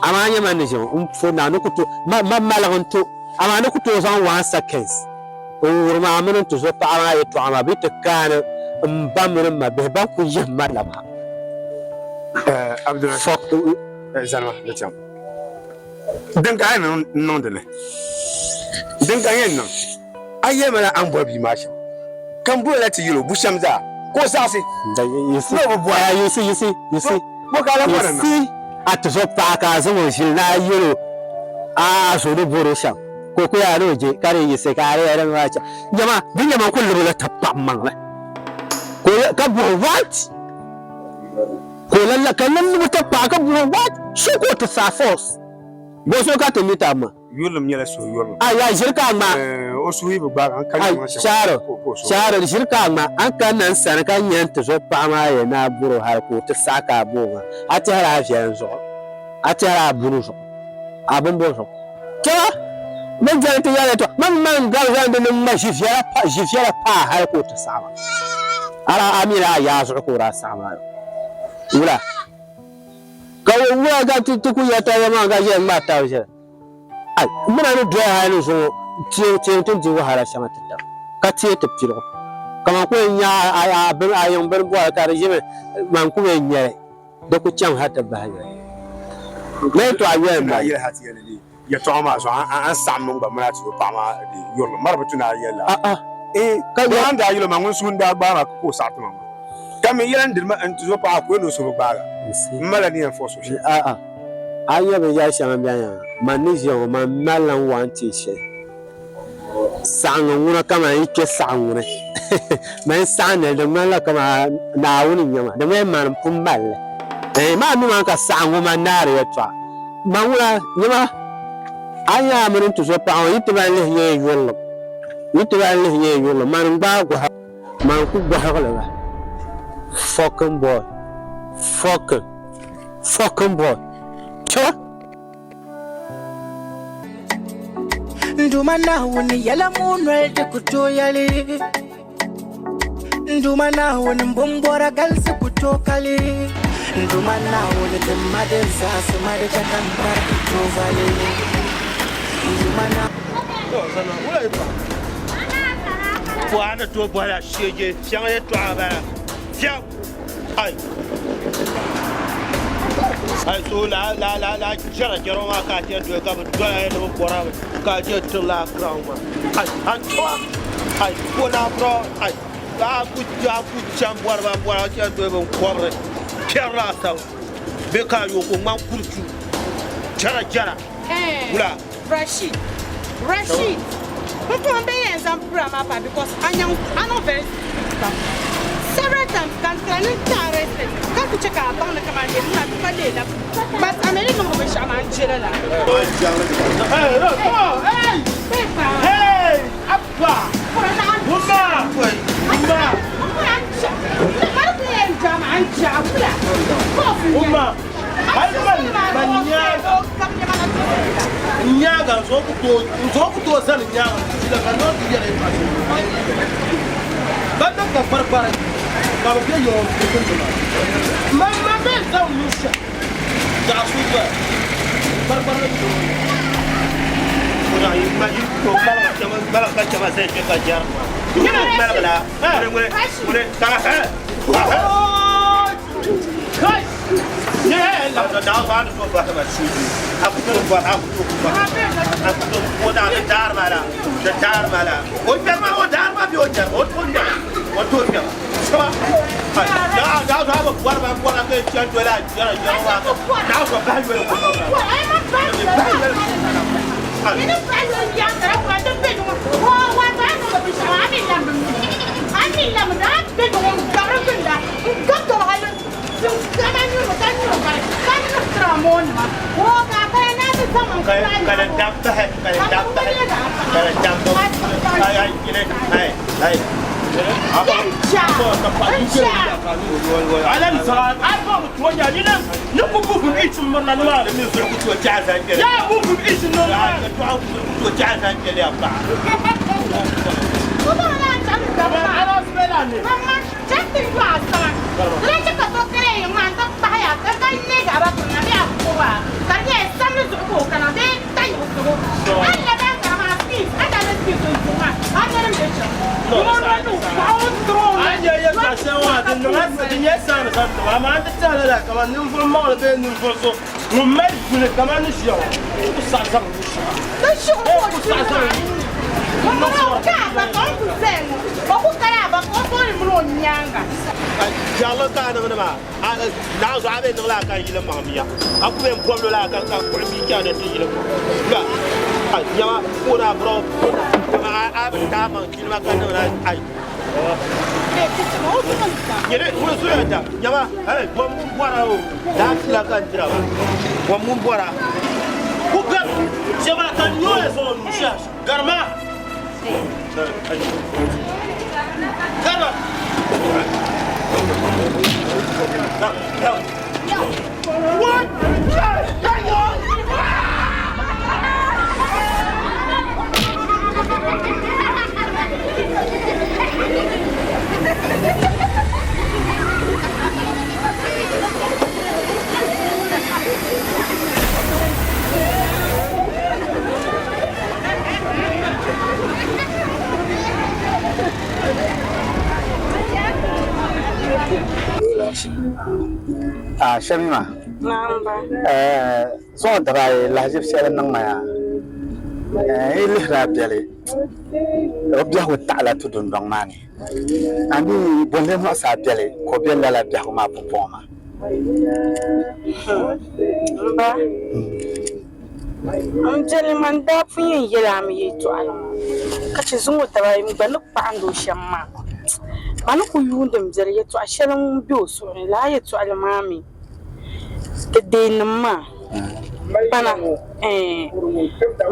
amanya man ne jo fo na no kuto ma mala honto amana kuto san 1 seconds ورما عملن تزوت على يطعم بيت كان مبامر ما بهبا كوجه مالما عبد الرحمن زلمه لتيام دنك انا نوندله دنك انا ايما لا امبو بي ماشي كان بو لا تيلو بوشامزا كو ساسي يسي نو بو يسي بو كالا فورنا يسي اتزوت باكا زمو شينا يلو سو دو بوروشام ko ya roje kare yi sai kare ya ran wacha jama dinya man kullu la tapamman ko ka bo what ko lalla kallan mu tappa ka bo what shi ko ta safos bo so ka to mita ma yulum nyala so yulum ya shirka ma o suwi bu ba an kan ma sharo shirka ma an kan nan san kan yanta so pa ma ya na buru har ko ta saka bo ma a ta ra fiyan zo a ta ra buru so abun bo so ta من جانت يالتو من قال عندنا ما جفيرا با هاكو تسامع على اميرا يا زعكورا سامع ولا قال ولا قالت تكو يا تا ما قال ما تاوجه اي من انا دو هانو سو تي تي وهارا شمتتا كاتي تبتيرو كما كو يا ايا بن ايون بن بو كارجيم من كو ينيا دكو تشام حتى بهاجه ما تو ايا ما يا هاتي لي ya to ma so an samno ba mara to pa ma di yor marbatu na yela ka yan da yilo mangun sun da ba ma ko sa to ma kam yan dir ma an to pa ko no so ba ga mala ni en force shi aya be ya shama biya manisio ma malan wanti she sanguna kama yake sanguna mai sanne da mala kama na wuni nyama da mai man pumbal ma nu man ka sangu ma nare ya to mangula nyama aya mun to so pa yitba le ye yolo man ba ko man ku ba ha la fucking boy cha Ndumana wuni yala munwel te kutoyali. Ndumana wuni mbombora galsi kutokali. Ndumana wuni te madensa sumade chakambara kutovali. Ndumana. Buana to bola shege, shanga to abara. Fiam. Ai. Ai so la jara jaro ma ka te do ka do ya no bora ka te to la crown ma. Ai an to. Ai ko na pro ai. Ba ku cham bora te do bon korre. Kera sa. Be ka yo ko man kurtu. Jara. Bula. Rashid. Who can be an example because I know very several times can't check out on the command, but I'm a little bit shaman. Hey, Nyaga zokuto sana nyaga sila kanoti ya repasi bado ka barbara ka ba yo mama be za unisha da suba barbara kuna imani ko bala ka chama sai ka jar ni bala mure ka kai yeah la da ba no ba ta shuji aku to da dar mala o perma o dar ma bi o jar o tonda o to ya so da ba bora ke chan to la jara wa da so ba yo ko ai ma ba ni ba yo ya da ba da be no wa ba no bi sha ani la da be no ka ra kunda ka to ha Jalo ka na ma na zo abe no la ka yile ma miya aku be ko lo la ka ko mi ka na ti yile ko ga ya ko na bro ma a ta ma ki ma ka na ai yele ko so ya da ya ma ai mo mu bora o da ti la ka ndira mo mu bora ku ga je ma ka nyo e so nu sha garma garma What? Shamima. Namba. So dara lahjib sel nang maya. Ili rabiale. Obia ho ta'ala tudun dong mani. Ani bonle no sa biale ko biala la bia ma popoma. Ba. Jeli manda fuyin yela mi yeto ala. Kachi zungu dara mi banu pando shamma. Manu ku yundum jeli yeto ashelan bi oso la yeto ala mami. Denma bana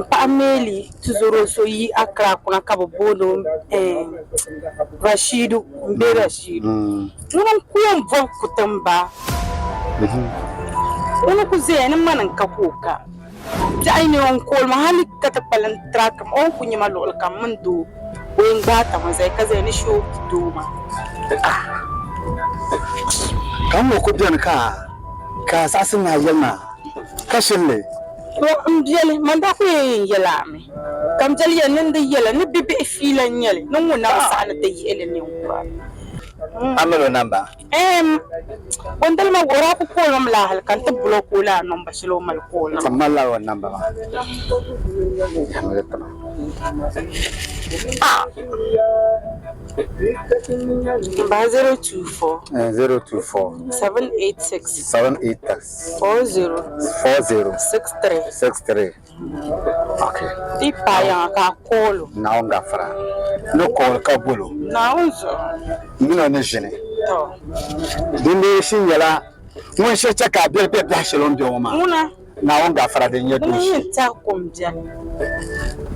pa meli tuzoro so yi akra kuna kabo bono Rashidu mbe Rashidu munan kuyan von kutamba munan ku zai nan manan kakoka Jaini on kol ma hali kata palan trakam on kunya malol kam mundu wen bata ma zai kaza ni sho duma kan mo ko biyan ka sasin na yalma kashin ne to mbiyele manda ko yela me kam jali yanin da yela ni bibi filan yele non wona sa na da yele ne ko amelo namba wandal ma gora ko kolom la hal kan tablo ko la non basilo mal ko la samalla wa namba ba 024 786 40 63 okay ipa ya ka kolo na on gafara no ko ka bolo na onzo mina ne jene to dinde shin yala mun she chaka be shalom de ma muna na on gafara de nyedo shi ta komja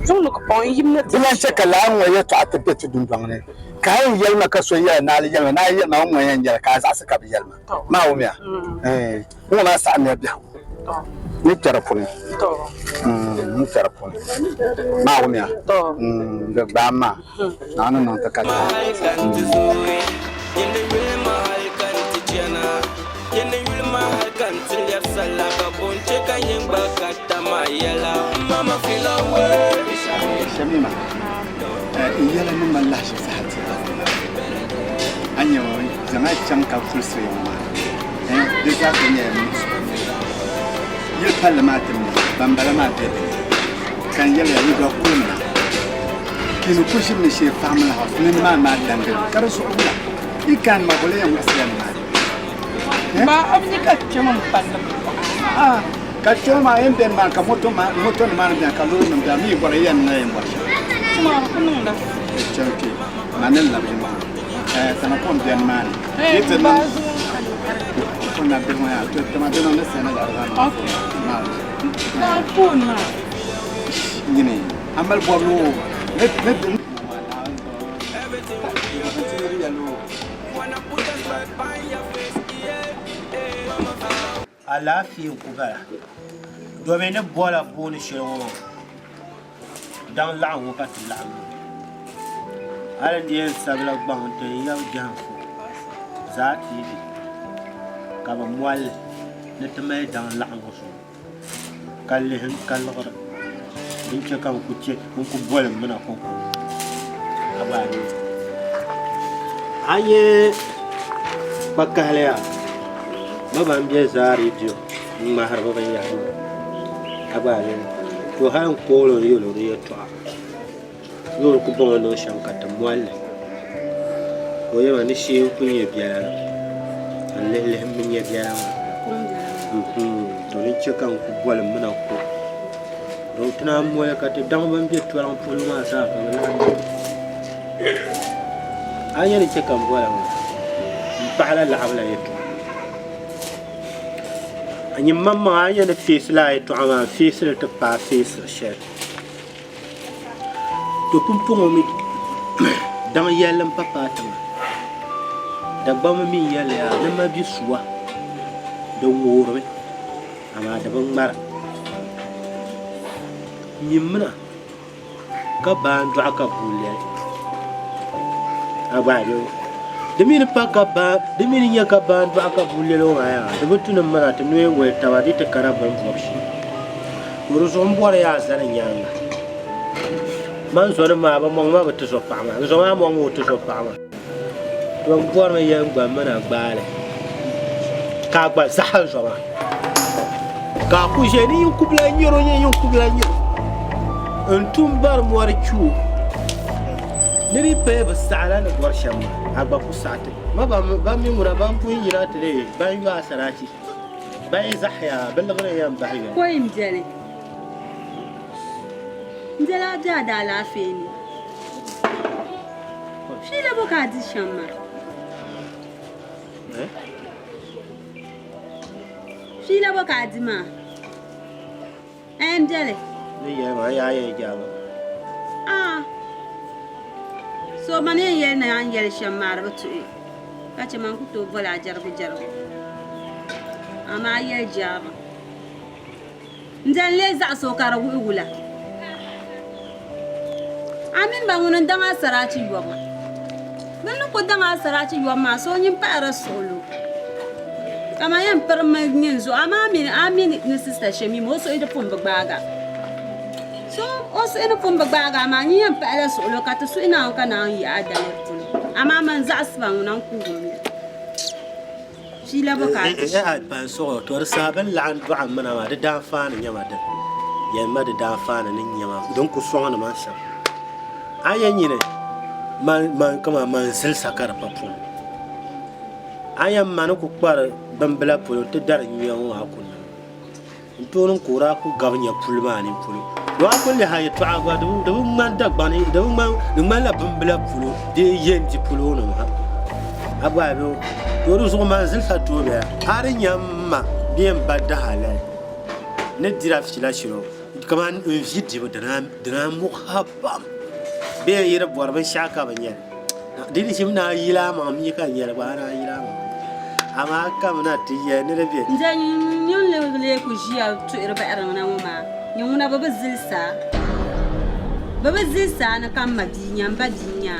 tunu ko pon yimna dinan chaka la an waye to atabe to dun bangne kayan yalma ka so ya na yalma na yalma on waye yalma ka sa ka bi yalma ma wo miya wona sa ne biya ni tarafuni to ni tarafuni ma wo miya to da ba ma na nan ta ka Mama feel away. Shamima, yala min man lashe sahati. Anyo zama can ka fursu yamma. Da za ka yi mu. Yil parliament mu bambara ma te. Kan yala yi ga kunna. Kinu kushin ni she family house min ma dangal. Kar su ula. Ikan ma bole yan asiyan ma. Ma abni ka chama parliament. Ka choma embe ma ka moto ma ka lulu nda mi bora yan na yan washa ma kunun da chauki manen la bima sana kon bien man yete na kuna bima ya to tama deno na sana da ran na kuna ngini amal bolu net alaafee ku bala domin ne bola boni shiri ŋo dan laɣam ŋo ka ti laɣam hali ndi yɛn sabila gbaŋ n ti yɛb jaham fu zaa tiibi ka bi molli ni ti mali dan laɣangu so ka lihim ka liɣiri din chɛ ka n ku bolim mina konko ka baa ni a nyɛ kpakahaliya ban bɛ zaa rediyo n ŋmahari bi binyahari a gba ni to hali n koolo n yɛlo di yɛltɔɣa loori ku bɔŋɔ niŋ shɛm ka ti molli o yɛma ni shee n ku nyɛ biɛla la n lihilihim mi nyɛ biɛla maa to din chɛ ka n ku bɔli mina ko don ti naan moli ka ti daŋ ban bɛ tɔliŋ polo maa zaa ka bi lahi a nyɛ ni chɛ ka n bɔla maa n paɣala laɣabila yɛltɔɣa Ani mamma anya na face la ito ama face la pa face la share. To pumpungo mi dan yelam papa tama. Da bama mi yele ya na ma bi suwa. Da woro mi ama da ban mara. Nyimna ka ban do aka bulle. Abado Demini pakaba, demini yakaba, baka bulelo, the Butuna Marat, New Way, Tavadita Caravan Vopshi. Uruzomboya Zan Yang Mansor Mab among Mabatus of Pama, Zoma among Waters of Pama. From former young woman of Bale Kaba Zahazoma Kapujeni, you could like you could like you. And Tumbar Morichu. Nini pebe sala na gorshama agba ku sate ma ba mi mura ban pu yira tele ba yu asarati ba zahya balghra ya bahiya ko imjale njala ja da lafeni fila boka di shamma fila boka di ma imjale ni ya ma ya jaba so mane yel na an yel shamar batu ka ce man ku to vola jarbu ama yel jaba Ndan le za so kara wula. Amin ba mun danga sarachi yoma. Nanu ko danga sarachi yoma so nyin para solo. Kama yan perma nyenzo ama amin ni sister Shemi mo so ida pumba baga. So also ina pumba baga ma nyin para solo ka to so ina ka na yi adale pun. Ama man za asba ngunan ku gumi. Shi la baka. ban so to saban la'an du'a mana ma da dafana nyama da yamma da dafana nin nyama don ku so na man sa ayan yine man kama man sil sakar papun ayan man ku kwar bambala polo to dar nyawo wa kunna to non kura ku gabnya pulma ni pulu do akon le haye to agwa do man da bani do man la bambala polo de yenji polo no ha agwa do to so man sil sa to be are nyamma bien badda halal ne dira fila shiro kama un vidi dana muhabbam be yira borban shaka banya didi shimna yila ma mi kan yira ba na yila ma ama kam na tiye ne be ndan nyon le ku jia to irba eran na ma nyuna baba zilsa na kam madinya mbadinya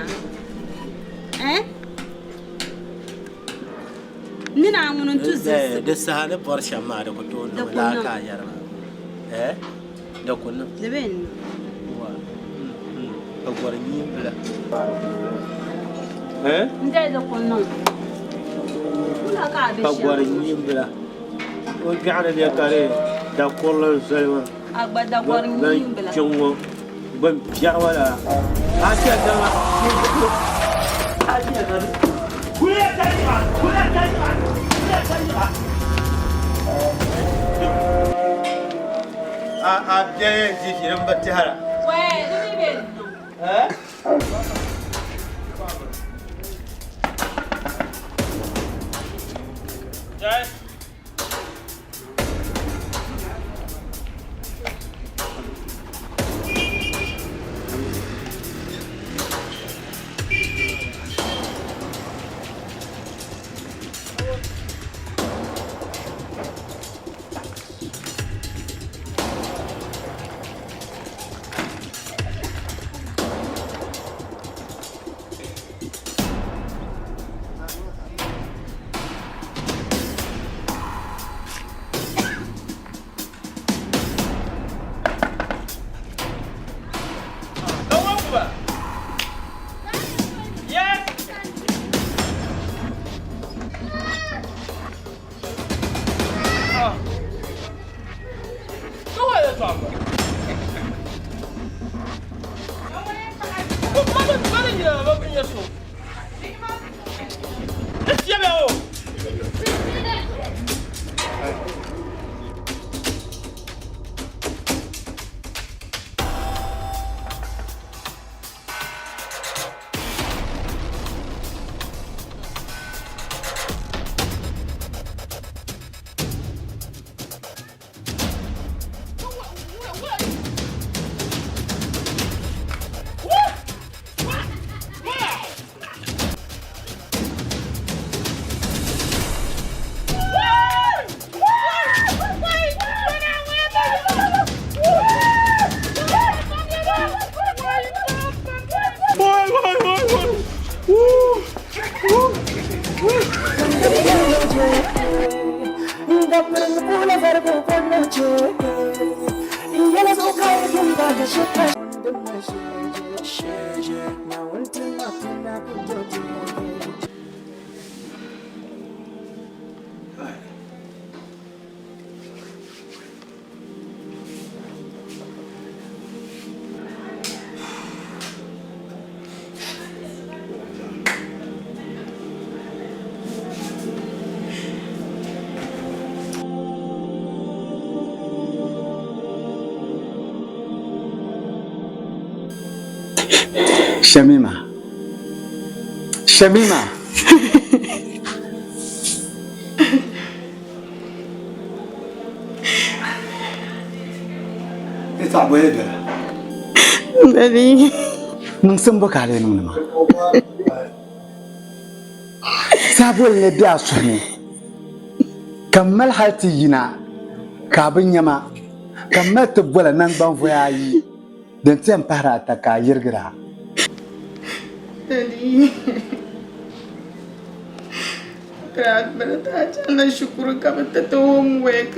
nina munun tu zilsa de sahane borsha ma da ko to la ka yara da kunna da ben agora nyimbla ndai da kunna kula ka be shi agora nyimbla o gaana le kare da kollan zalma agba da gwar nyimbla chongo ban biya wala asiya da ma asiya da kula tani a biya ji firan battihara ouais ni ben Jai. Shamima. Ita boye da. Baby. Mun san baka da nan ma. Sabul ne da su ne. Kammal hati yina kabin yama Kamata bola nan ban voyayi. Dan tiyan para ta ka yirgira. Daddy. Krat berata chana syukur ka betata homework.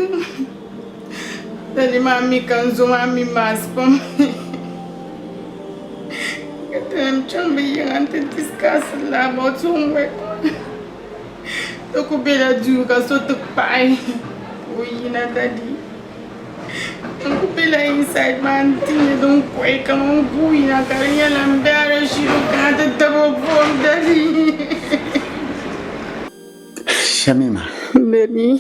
Daddy mami kan zo mami mas pam. I'm trying to discuss about homework. Aku bela juga so tepai. Wina Daddy. Aku bela inside man tinha dong koi kamu buina karena lambara shiru kata tabo bom Daddy. Shamima. Daddy.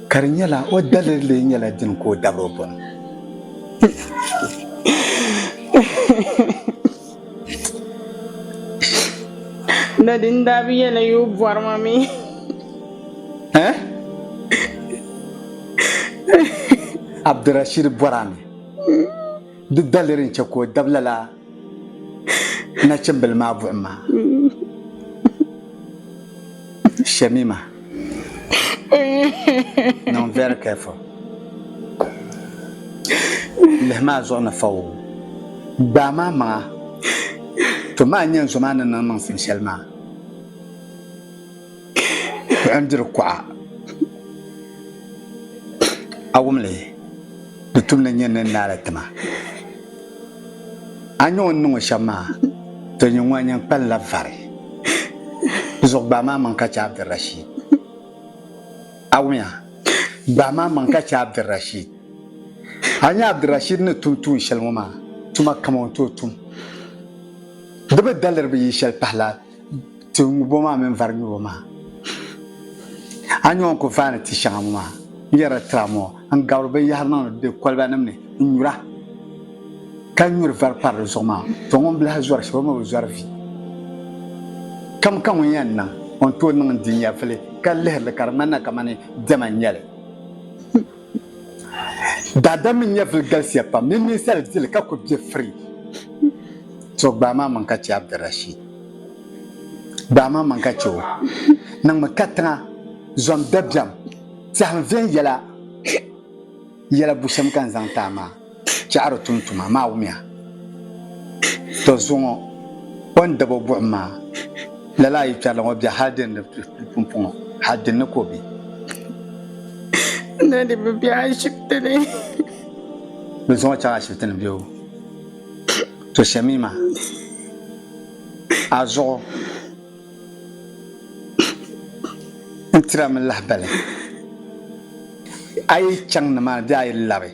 Karena la o dalilnya la jin ko dabo bom. Daddy ndabi yana yu buar mami. Abdurrashid Borani. Du dalirin ko dablala na cimbal mabu ma. Shamima. Non very careful. Lehma zona fawo. Ba ma to ma nyen so man nan sinselma. Andir kwa. Awumle. Betul nyen na la tama. Anyo no shama. To nywa nyen pal la vare. Zogba ma man ka cha Abdurrashid. Awumya. Ba ma man ka cha Abdurrashid. Anya Abdurrashid ne tuntun shalmama. Tuma kamon to tum. Debe daler bi shal pahla. Tu boma men varni boma. Anyo ko fana ti shamama. Yara tramo an gawbe yarna de kolba namne nyura kan nyur var par zoma to ngom bla zwar shoma zwar vi kam yanna on to nan dinya fele kan leher le karmana kamane zaman yale dada min ya fil galsia pa min sel dil ka ko be free to ba ma man ka ci Abdurrashid ba ma man ka ci nan makatra zom dabjam Sahan vien yala busam kan zang tama charo tuntuma ma umia to zongo on dabo bu'ma lala yi chala ngo bia hadin pumpung hadin ko bi na de bi ashitene bi zongo cha ashitene bio to Shamima azo intira min lahbale ay chang na ma da ay labe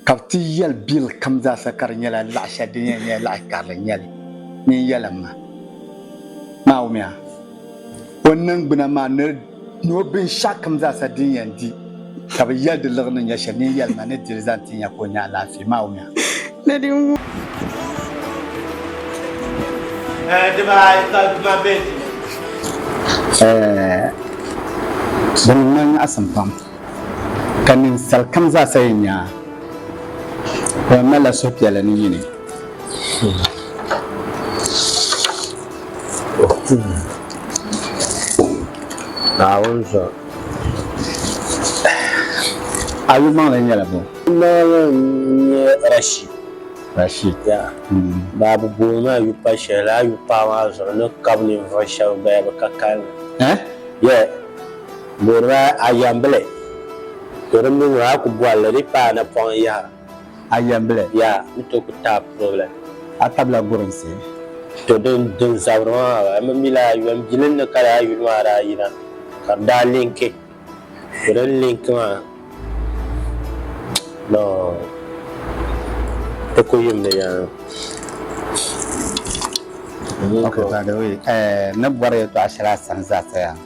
kapti yel bil kam za sakar nyala la shadinya nya la kar nyal ni yalamma ma umya wannan buna ma no bin shakam za sa dinya di kab yel de lagna nya shani yel ma ne dirzanti nya ko nya la fi ma umya na di de ba ta ma be dan nan asan pam kanin salkam za saynya wa mala sofiya la ni ne na wonso ayu ma la nyala bo na Rashid ya babu goma yu pa shela yu pa ma zo no kabni vasha ba ba kakal ye bora ayamble to mi wa ku bwala ri pa na pon ya ayamble ya to ku tap problem atabla goronse to den zabra ma mila yu am jinin na kala yu wara yina kar da linke to den link ma no to ko yimne ya okay by the way na bwara to ashara sanza saya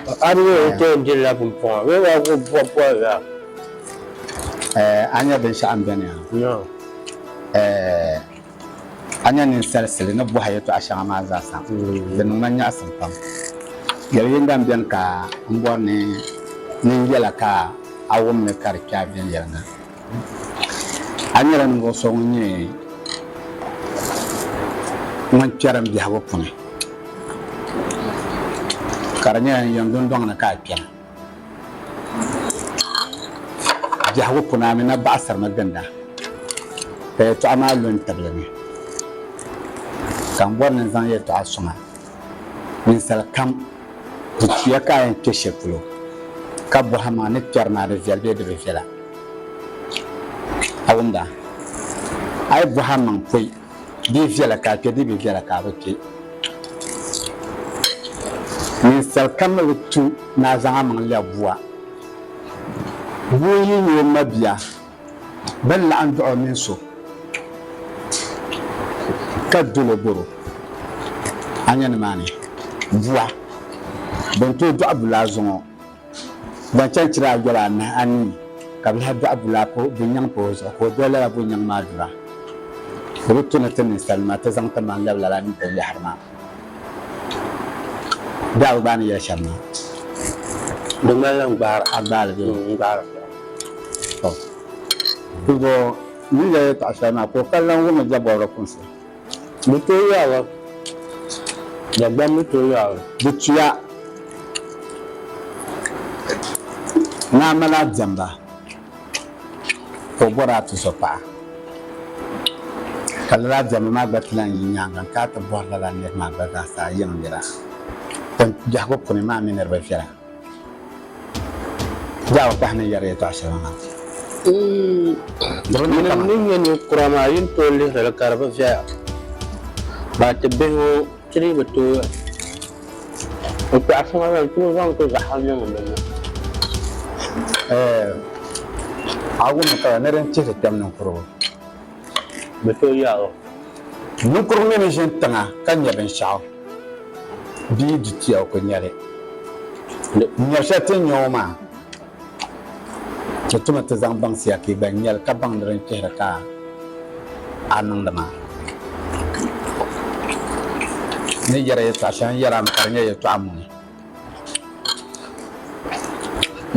ariyo to jilla pumpon we wa ko popo ya anya ben sha ambene no anya ni salsele na buhaye to ashama ma za sa den manya asan pam yelin dam ben ka mbone ni yela ka awum ne kar kya ben yelna anya ran go so nyi man charam bi hawo pune karanya yang dondong na ka pya jahagu puna mi na baɣasari mi ginda ka yɛltɔɣa maa lu n tabili mi ka n bɔri ni zaŋ yɛltɔɣa sɔŋa ninsali kam di tuya ka a yɛn kpe shɛli polo ka bɔha maa ni kpɛri maa di viɛli bee di bi viɛla a wumda a yi bɔha maŋ poi di viɛla ka a kpe di bi viɛla ka a bi kpe ninsali kam ni bi tu ni a zaŋ a maŋ lɛbi bua bua yi ni o ma bia bin laɣim dɔɣi mini so ka dolo boro a nyɛ nimaani bua bin tooi dɔɣi bulaa zuŋɔ ban chɛn chiri a yɔla anahi anii ka bi lahi dɔɣi bulaa bu nyaŋ pa o zuɣu ka o doli lala bu nyaŋ maa dura bi bi tu ni ti ninsalima ti zaŋ ti maŋ lɛbi lala ni ti yahari maa daa bi gbaa ni yɛli shɛm maa di ŋmanila n gbaara a gbaali bi n gbaara Tudo ni ya ta shana ko kallon goma jabawar kunsa mutu yawa da ban mutu yawa buciya na mala jamba ko bora tu sopa kala jamba ma batlan yin yanga ka ta borla la ne ma ba sa yin dira kon jago ko ma min nerba fiara jawo ta ne yare ta shana Ni ni kurama yin tole da karba fiya ba ta bin kiri ba to o ta sama ran to zan ko ga hanya mun nan awu na ka ne ran ce ta nan kuro ba to ya o ni kuro ne jin tanga kan ya ben shaw bi du ti o ko nyare nya shatin nyoma tuma ti zaŋ baŋsi ya ki ban nyɛli ka baŋ din kihiri ka a niŋdi maa ni yɛri yɛltɔɣa shɛŋa yɛra mi ka di nyɛ yɛltɔɣa muni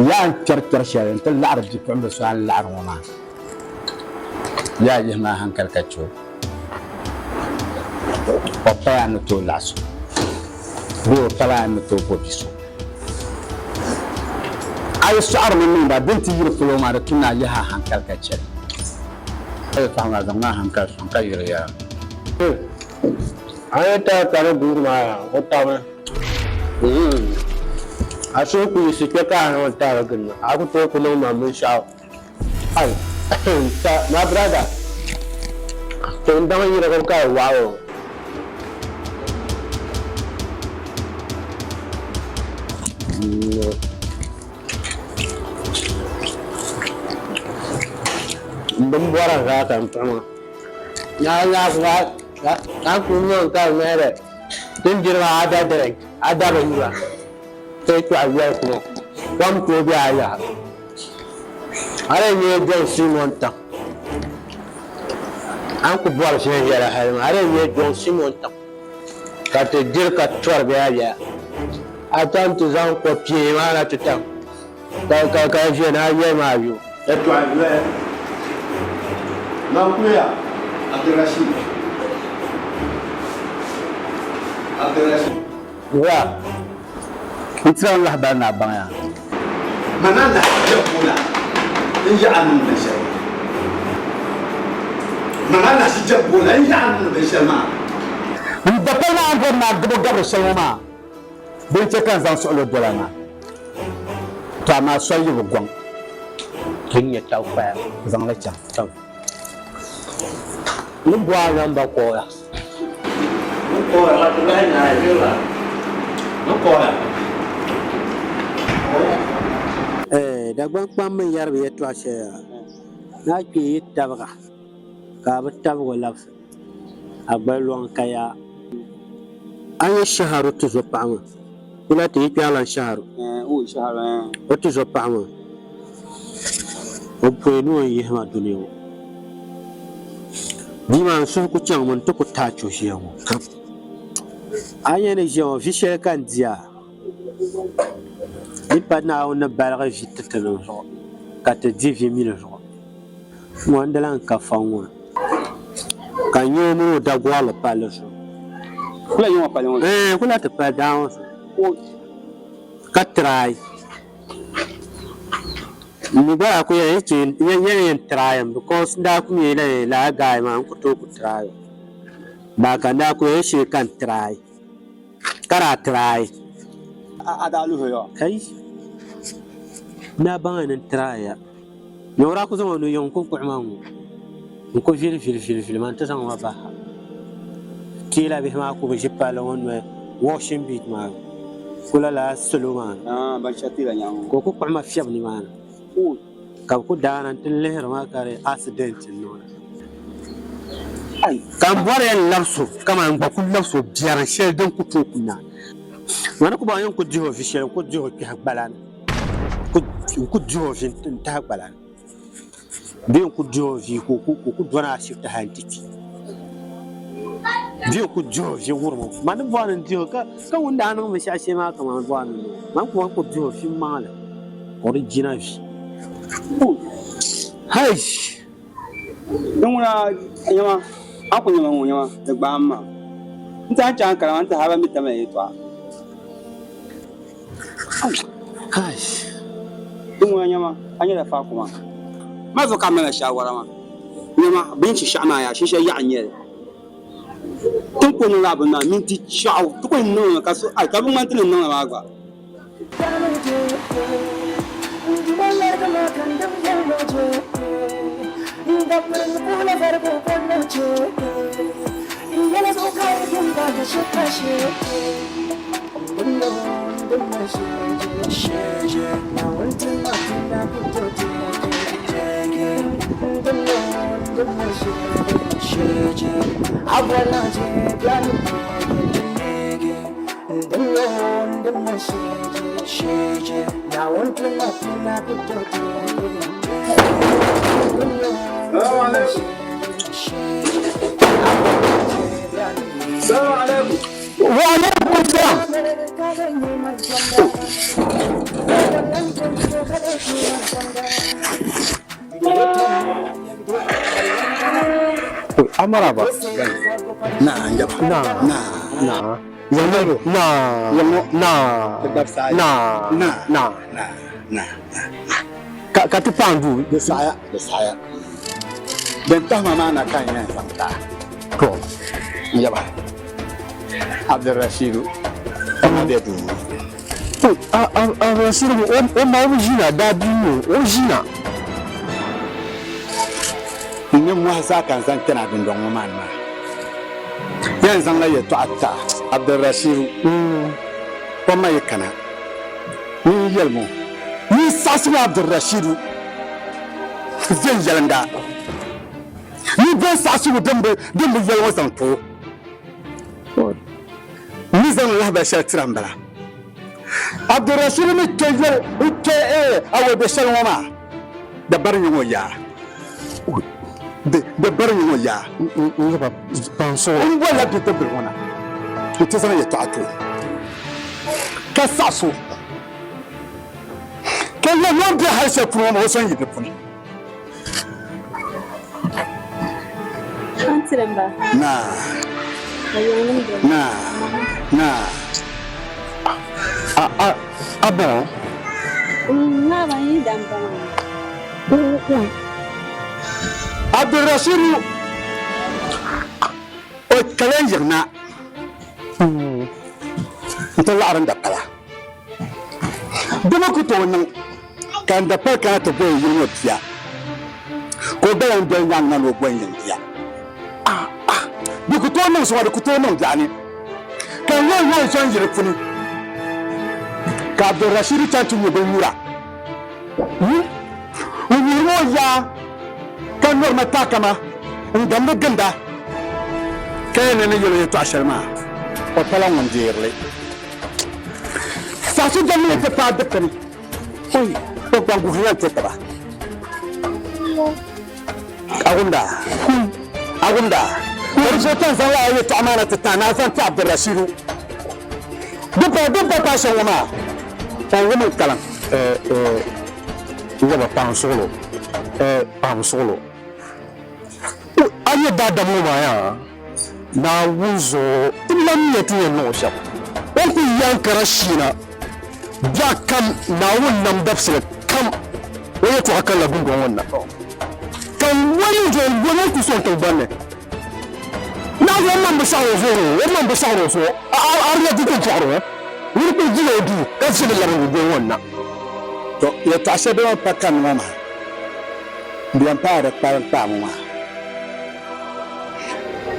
yaa n kpɛri shɛli n ti laɣari bipuɣimbili so a ni laɣari ŋɔ maa yaa yihi maa hankali ka che o paya ni tooi laɣaso bee o pala ni tooi bobi so ay so'ar min ba binti yiri polo ma da tuna yi ha hankal ka ce ay fa ma zama hankal sun ka yiri ya ay ta tare durma o ta ba a so ku shi ke ka ha ta ga gina a ku to ku nan ma mun sha ai ta na brada to ndan yi da ka wawo bin bora za ka tama ya kunyo ka mere tin jirwa ada direct ada ba sai to abiya kuma kwam ko bi aya are ne don simon ta an ku bora shi ya la halma are ne don simon ta ka te dir ka tor bi aya atan tu zan ko pie ma na tutam ka je na ye ma yu e to abiya Nampuya Abdurrashid wa itra Allah bana baya mana la jabula in ja'al min bashar mana la jabula in ja'al min bashar ma da kana an fa na gabo gabo saloma bin ce kan zan solo dolana to amma so yi bugon kin ya taufa zan la cha ni bua namba ko ya ko la tu ga na jula no ko la da gban kpam min yarbi ya to ashe na ke yi tabga ka bi tabgo lafsa a gbalon kaya an yi shaharu tu zo pama kula ta yi kyalan shaharu o tu zo pama o pwenu yi ma duniyo Dima so ku chang mun to ku ta cho shi yawo anya ne je on fichel kan dia ni pa na on na balga vite te no ka te 10000 jo mo ndalan ka fanwa ka nyomo da gwala palo so kula yoma palo kula te pa down ka try Mugara ko yen try because da ku ye la guy man ku to ku try. Ba ka da ko she kan try. Kara try. Ada lu yo. Kai. Na ba nan try ya. Yora ku zama no yon ku ku mamu. Ko fil man ta san wa ba. Kila bi ma ku bi pala won me washing beat ma. Kula la Solomon. Ba shatira nyang. Ko ku ma fiab ni man. Ka ku dana tin leher ma kare accident no. Ai kan bore nafsu kama ba ku nafsu biar shel don ku to kuna. Wana ku ba yon ku jiho official ku jiho ki hakbalan. Ku jiho fin ta hakbalan. Bien ku jiho fi ku dona shifta hantiki. Bien ku jiho fi wurmo. Man ba nan jiho ka wanda nan mu shashe ma kama ba nan. Man ku jiho fi mala. Original fi. Hai. Dunguna yama aku nyama de gbamma. Nta chan kala nta haba mi tama yitwa. Hai. Dunguna yama anya da fa kuma. Ma zo kamala shawara ma. Yama bin shi shama ya shi ya anye. Tun ko no labu na minti chaw to ko no ka so ai ka bu man tin no ma gwa. وعليكم السلام. Amaraba. Nah, ya. Nah. Kati pandu de saya. Dan tah mama na kan yan samta. Ko. Ya ba. Abdul Rashid. Amade du. Rashid o ma original da biyo, original. Ni mu hasa kan san tana bin don man ma. Yan san la ya to atta Abdul Rashid. Ko mai kana. Ni yelmo. Ni sasu Abdul Rashid. Zan yalanda. Ni ben sasu dembe yelmo san to. Ni zan la ba sha trambala. Abdul Rashid ni keyo awo be shalwa ma. Da barin yo ya. De barin yo ya. Ni ba panso. Ni wala de te berwana. Ite sana ya taatu. Ka sasu. Kan la non de haise pour mo son yide puni. Antiramba. Nah. Bon. Na ba yi damba. Abdul Rashid o kalen jirna. Nta la'aran da kala. Dama ku to nan kan da fa kana ta boye yin wafiya. Ko da yan don yan nan boye yin biya. Bi ku to nan so da ku to nan jani. Kan yan son jira funi. Ka Abdul Rashid ta tun ban yura. Wuro ya kan norma ta kama inda mu ganda. Kai ne ne yelo to asharma. O talan wanjirle. Sasu jamme ta ta dakani. Oi, ko ban guhiyan ta ba. Agunda. Warzo tan zawa ya ta amana ta na san ta Abdul Rashid. Dubba ta shan ma. Ta yi kalam. Ngaba pam solo. Anya dada mo maya. Na wuzo ilam yeti no shap. O ku yankara shina. Ja kam na wun nam dafsir kam. wani to hakan labun don wannan kan wani je wani ku so to banne na wannan ba sa so wannan ba sa so a ya duk faro wani ku ji du kan shi da labun don wannan to ya ta se do pakan mama biyan pa da pa mama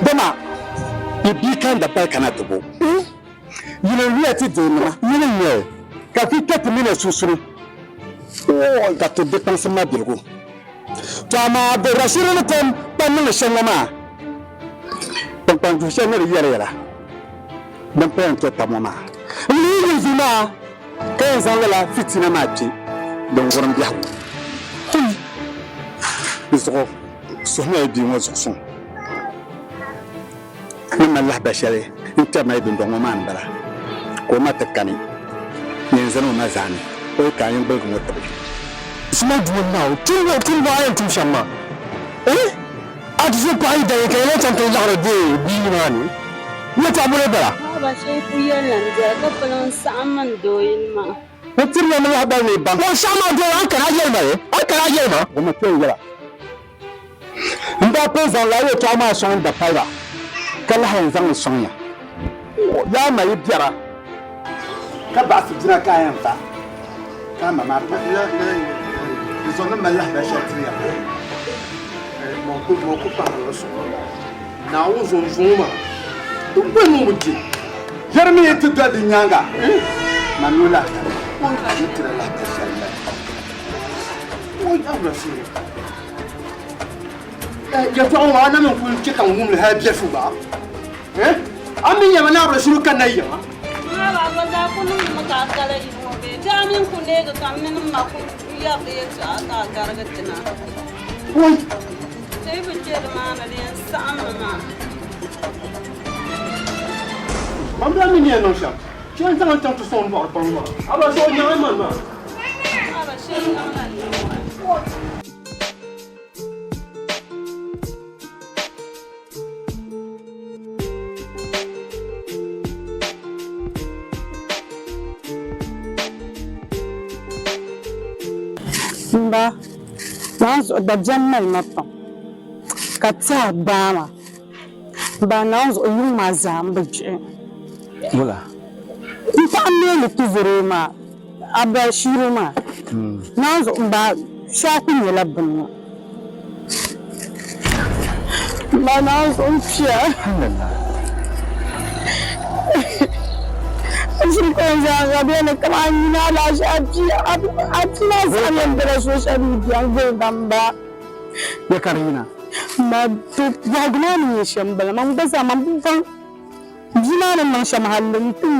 dama ibi kan da pa kana to bo yina wiya ti de ma yina ne ka fi ket mina susuru o ga to dépense ma bilgo to ma de rashirin kom pan na shenga ma pan ju shenga yere yara dan pa to ta mama ni zuma kan zangala fitina ma ti don goron biya biso so na bi mo so ni ma la bashare inta mai bin don ma ndara ko ma takani yanzu ma zani ko kayan bugun wata sima duwan nawo tun ba ayan tun shamma a tu pa ida ke ne tan to jaro de bi ma ni ne ta bure bara ba sai ku yallan da ka falan saman doyin ma mutum ne ma ba ne ba ko sama do an kana je ma ko ma to yara nda pe zan la yo ta ma son da fara kala han zan son ya mai biara ka ba su jira kayan fa kama ma la ils ont même là la chatria mon coup par le son na uzo zuma to banu muti jermi etu da nyanga manula on ka yitira la kasalla o ya rasul ya to wa na men ku ci kan gum la ha jefu ba amin ya na rasul kan nayya ba ba da kunu mu ka kala yi mo be jamin ku ne ga kamin ma ku ya be ta ta gargatina oi sai bu ce da ma na ne sama ma mam da min ya no sha chen zang tang tu son ba pa ma aba so nya ma ma aba shi na ma ba na zo da jammal mapa ka ta ba ma ba na zo yin ma zamba je wala ta me ne tuzure ma aba shiru ma na zo ba shafi ne labin ba na zo fiya Shin ko za ga ne kamar ni na la shafi a tuna sanin da social media ga gamba ya karina ma to ya gina ne shambala man ba za man ban gina nan man sham halin tun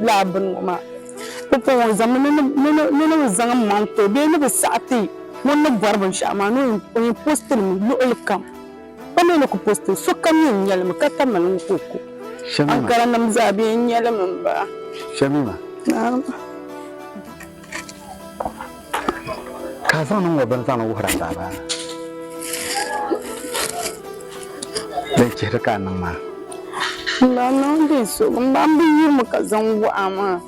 labin ma ko ko zaman ne zaman man to be ne ba sati wannan barban shama no in postin mu lulkam ba ne ku postin so kan yin yalma ka tamalin koko an karan zabe yin yalmin ba Shamima. Na'am. Ka san nan waban san wurin da ba. Dan ke raka nan ma. Na nan dai so ban bi yi maka zango amma.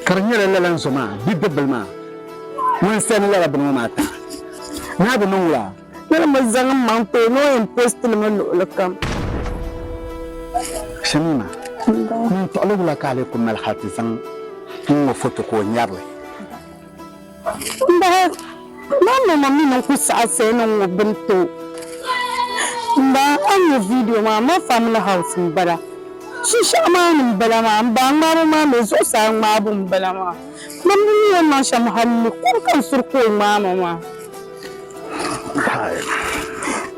Karnya lalan so ma, bibbal ma. Mun san la rabin mata. Na da nan wura. Yana mazan man to no in post le lokam. Shamima, kun to alugula kale kun mal hatisan kun foto ko nyarle. Ba mami non ku sa se non binto. Ba an video ma family house mbara. Shi shama mbara ma ba ma me zo sa ma bun mbara ma. Mami ne ma sham halli kun kan surko ma.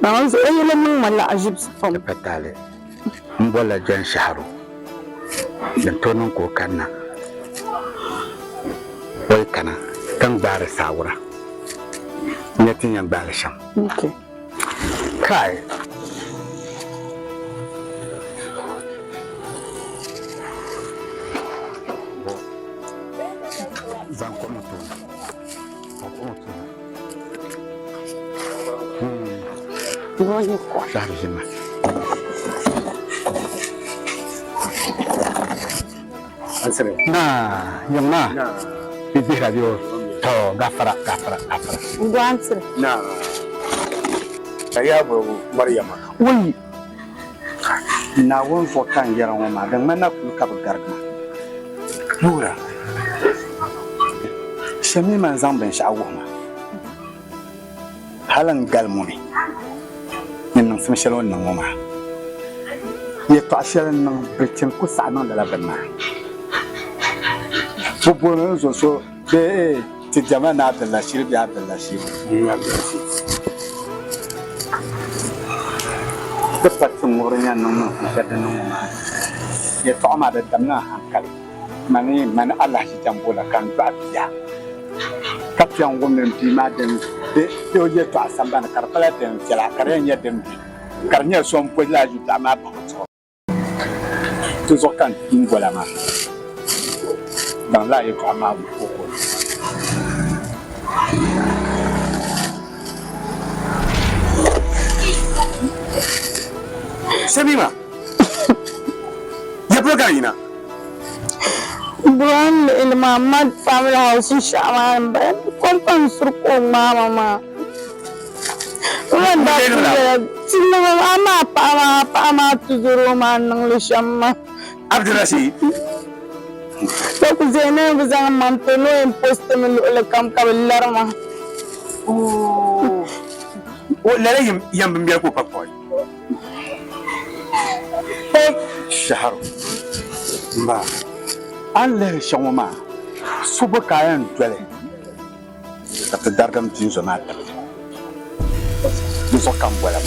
Ba zo yele mun mala ajib fam patale. Mbola jan shaharo da tonon kokan nan wai kana kan bare sawura ne tinyan bare sham okay kai zan kono to Voglio qua. Sarjima. Nah, yang nah. Bibi radio. To gafara. Gwantsir. Na. Ya bo Maryama. Oui. Na won fo kan yara won ma dan mana kul ka garga. Lura. Shami man zan ben sha'awu ma. Halan galmuni. Min sun shalon nan ma. Ya to ashalan nan britin ku sa nan da labanna. Bobo zo so be ti jamana Abdullah Shiri Abdullah Shiri. Dapat semurnya nong ada nong ya to ma da damna hankali mana Allah shi jambola kan ba biya kapian women bi ma den de je to asamba na karpala den jala kare nya den bi karnya som po la ju ta ma ba to zo kan ngola ma dans la et to ma ko Semima. Ya bloga ina. Bulan Muhammad family house shaman ba kompan surko mama. Wanda tinna ama tuzuru manang lishama. Abdurrashid. Ko zene bizang mamteno imposte melu lekam kabelarma. Oh. O lele yam biya ko pakoy. Shahar ba Allah shawama suba kayan dole ta dargam tin zo mata zo kan bola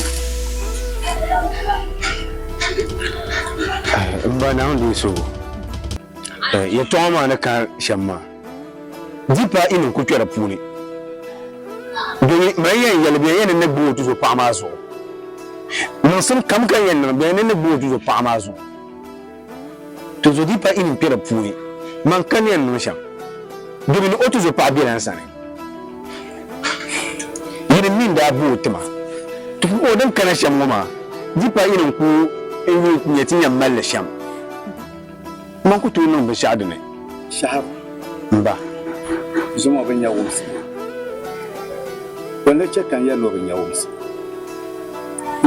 ba na on so ya to ma na ka shamma dipa inu ku twara puni domin mai yalbe yana na buwo to pa ma zo non sun kam kan yan be ne buwo to pa ma zo to zo dipa inu pera puni man kan yan no sham domin o to zo pa bi lan sane yin min da buwo tuma to ko dan kana sham ma dipa inu ku inu nyatin yan mal sham man ku to non be shadu ne shahab ba zuma ban yawo su wala ce kan yalo ban yawo su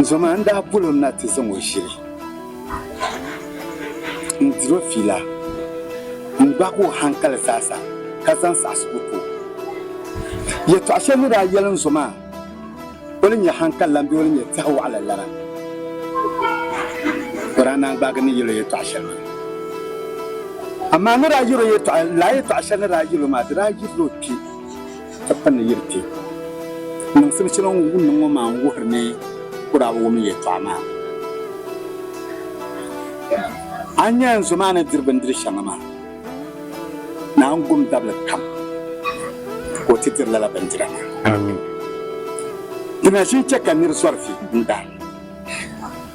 zuma anda bulum na ti zan wo shiri ndiro fila ngbago hankala sasa kasan sasuko ya to ashe ni rayuwar zuma wani ya hankala lambi wani ya tawo ala lara qur'ana ba gani yelo ya to ashe amma ni rayuwar ya to la ya to ashe ni rayuwar ma da rayuwar ki tafanna yirte mun sun ci nan gunnan ma wuhur ne kurawo mu ya to amma anya zuma na dirbin dirshan ma na ngum dabla kam ko titir la bandira amin dina shi cheka nir sorfi nda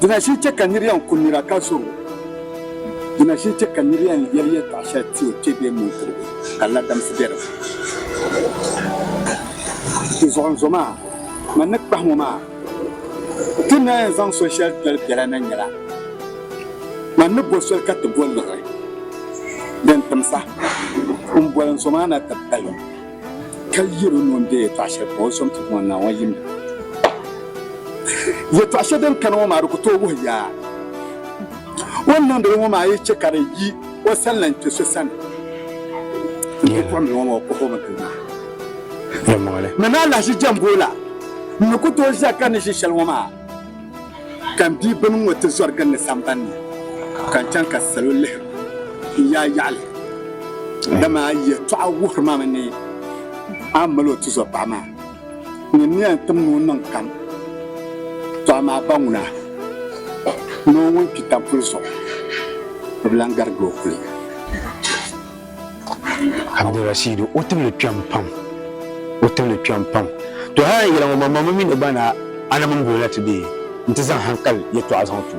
dina shi cheka nir yan kunira kasuru dina shi cheka nir yan yariya ta sha tiyo tebe mu ko kala dam sidera zon zoma man nak bahmu ma tinna zan social bela nan yara man ne bosol kat bol la den tamsa bol somana tabal kayiru non de tashe ko som tu na wajim ye tashe den kanwa ma ko to wo ya wannan da ma yi cikare yi o sallan ki so san ni ko mi wo ko ma kana ya mole men Allah shi jambola ni ko to ja kan shi shalwama kan bi bin wata zuwar gan samban kan can ka salulle ya yale dama ya to awur ma ne amalo to so ba ma ni ni an tum non kan to ma banguna no won pitam pulso blangar go kuli Abdurrashid otum le piam pam to ha yira mama mami ne bana ana mun gola today ntizan hankal ya to azan tu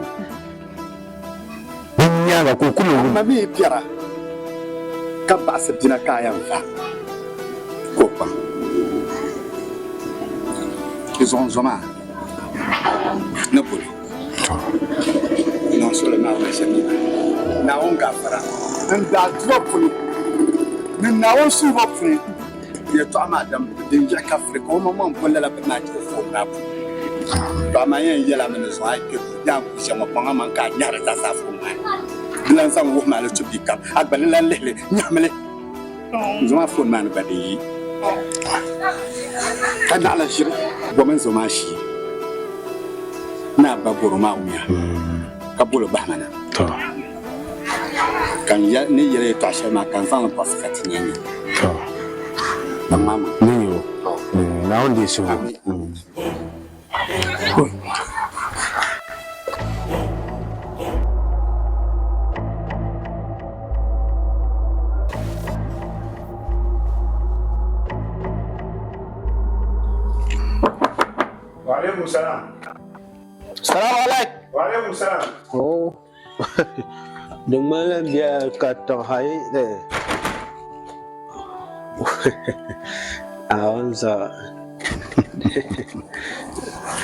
dunya ga ko kullu mami piara kan ba sabina kayan fa ko pa izon zoma na buli non solo na wa shami na on gafara dan da drop ni نناول سوبر فري يطلع ما دام دنجا كافريكا وما ما نقول لا بما تفوق ناب فما يلا من الزواج يا شما بما من كان يارد أسافر ما بلان سام وهم على تبيكا أقبل لا له نعمله زمان فون ما نبدي كان على شيء ومن زماشي نابا برما ويا كابولو بحمنا كان نيجي تعشى ما كان صار باسكت يعني تمام نيو ناون دي شو وعليكم السلام. السلام عليكم. وعليكم السلام. Oh, dengan dia kata hai deh. Awan sa.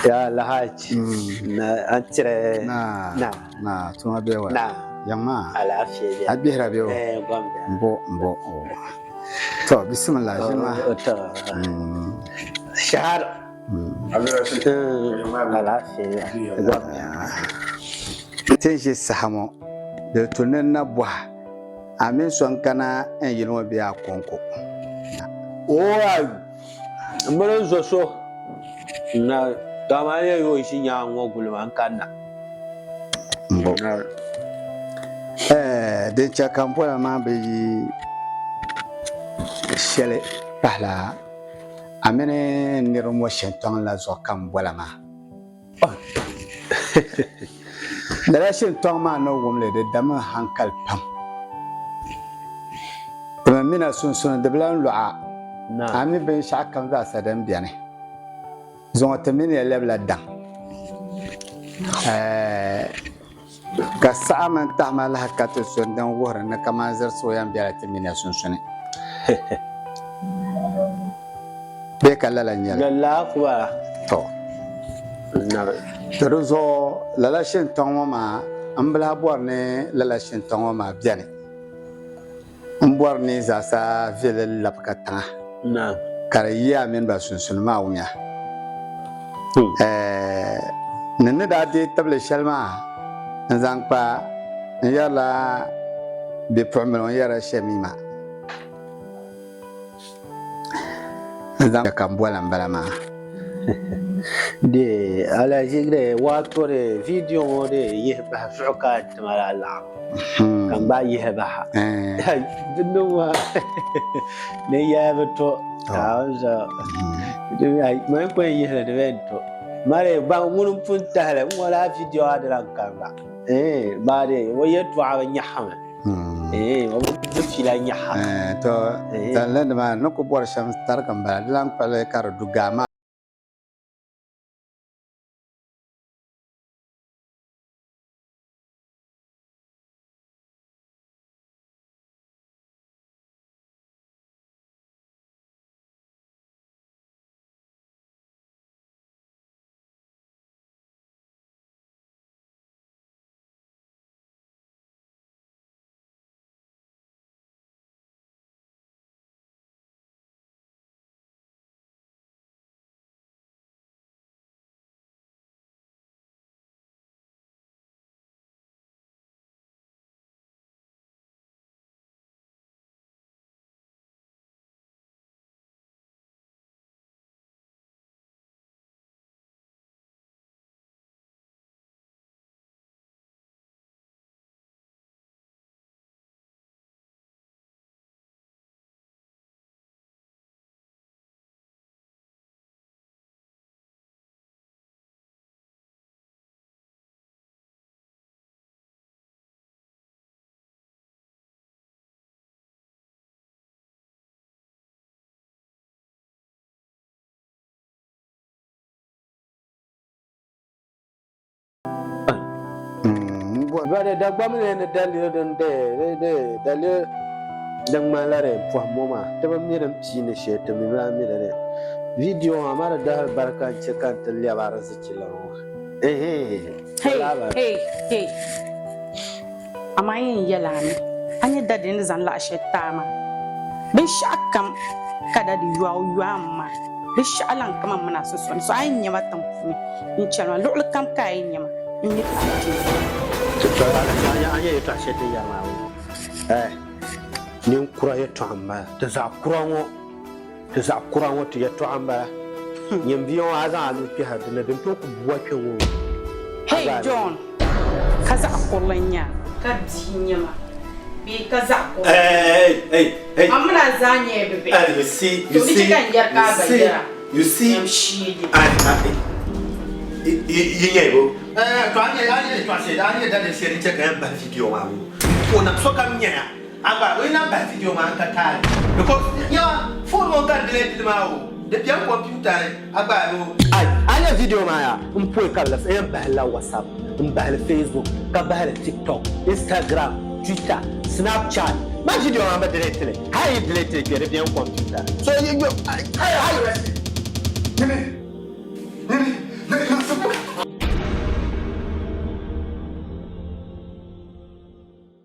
Ya lahaj. Na antre. Na, tuma bewa. Na. Yang ma. Alafia dia. Abihra bewa. Mbo. To, bismillah jema. Syahar. Tenji sahamo de tunen na bwa amin son kana en yilmo biya konko mbere zoso na tamane yo isinya ngogulu mankana mbo de chakampo ma be shele pala amene niromo shenton la zo kam wala ma dara shenton ma no womle de dama hankal pam kuma mina sun de blan lu'a ami ben shakam za sadan biane zo ta min ya lebla dan ka sa'aman ta'mal hakatu sun dan wora na kama zar soyan biya ta min ya sun be kala la nyala galla kuwa to na teruzo lala shin tonwa ma ambla borne lala shin tonwa ma biane borne za sa vele lapkata na kariya min ba sunsun ma wunya nenne da de table shalma nzang pa yala be problem yara shemima zan kambwala mbalama de ala jigre watore video de yehba fuka tamala kan ba yehba dinwa ne yabato taza de ay mai ko yehla de vento mare ba ngunum punta hala wala video adran kanga ba de wayetu awanyahama وبفيلا نيحا تو تلند ما نكو بور شمس تركم بلا لان بلا كار دوغاما Bade dagbam ne dalil den de dalil dang malare po moma te bam ni dam pine she te mi la mi de video amara da barka che kan te ya bara se chilo hey amayin yalani anya dadin zan la she tama binshaɣu kam kada di yɔɣu maa binshaɣu lan kama mana susuni so a yi nyɛma tiŋ puuni n chɛni ma luɣuli kam ka a yi nyɛma n nyɛ anya yɛtɔɣa shɛli din yɛri maa ninkura yɛtɔɣa n bala ti zaɣ kura ŋɔ ti yɛtɔɣa n bala nyɛm bia ŋɔ a zaŋ a nuu kpɛha dini din to ku bua kpɛ ŋɔ hey John ka zaɣ kurili n nyɛ ka bia nyɛma bee ka zaɣ kurili amina zaa nyɛ bebe you see Yinyebo. That is sharing check and bad video. On a soccer mia. Aba, we not bad video man can because yeah, phone won't get deleted now. The young computer, Aba, I video Maya, Pui Carlos, Mbahla WhatsApp, Mbahla Facebook, Kabahla TikTok, Instagram, Twitter, Snapchat. My video I'm deleted. How you deleted your young computer? So you go, how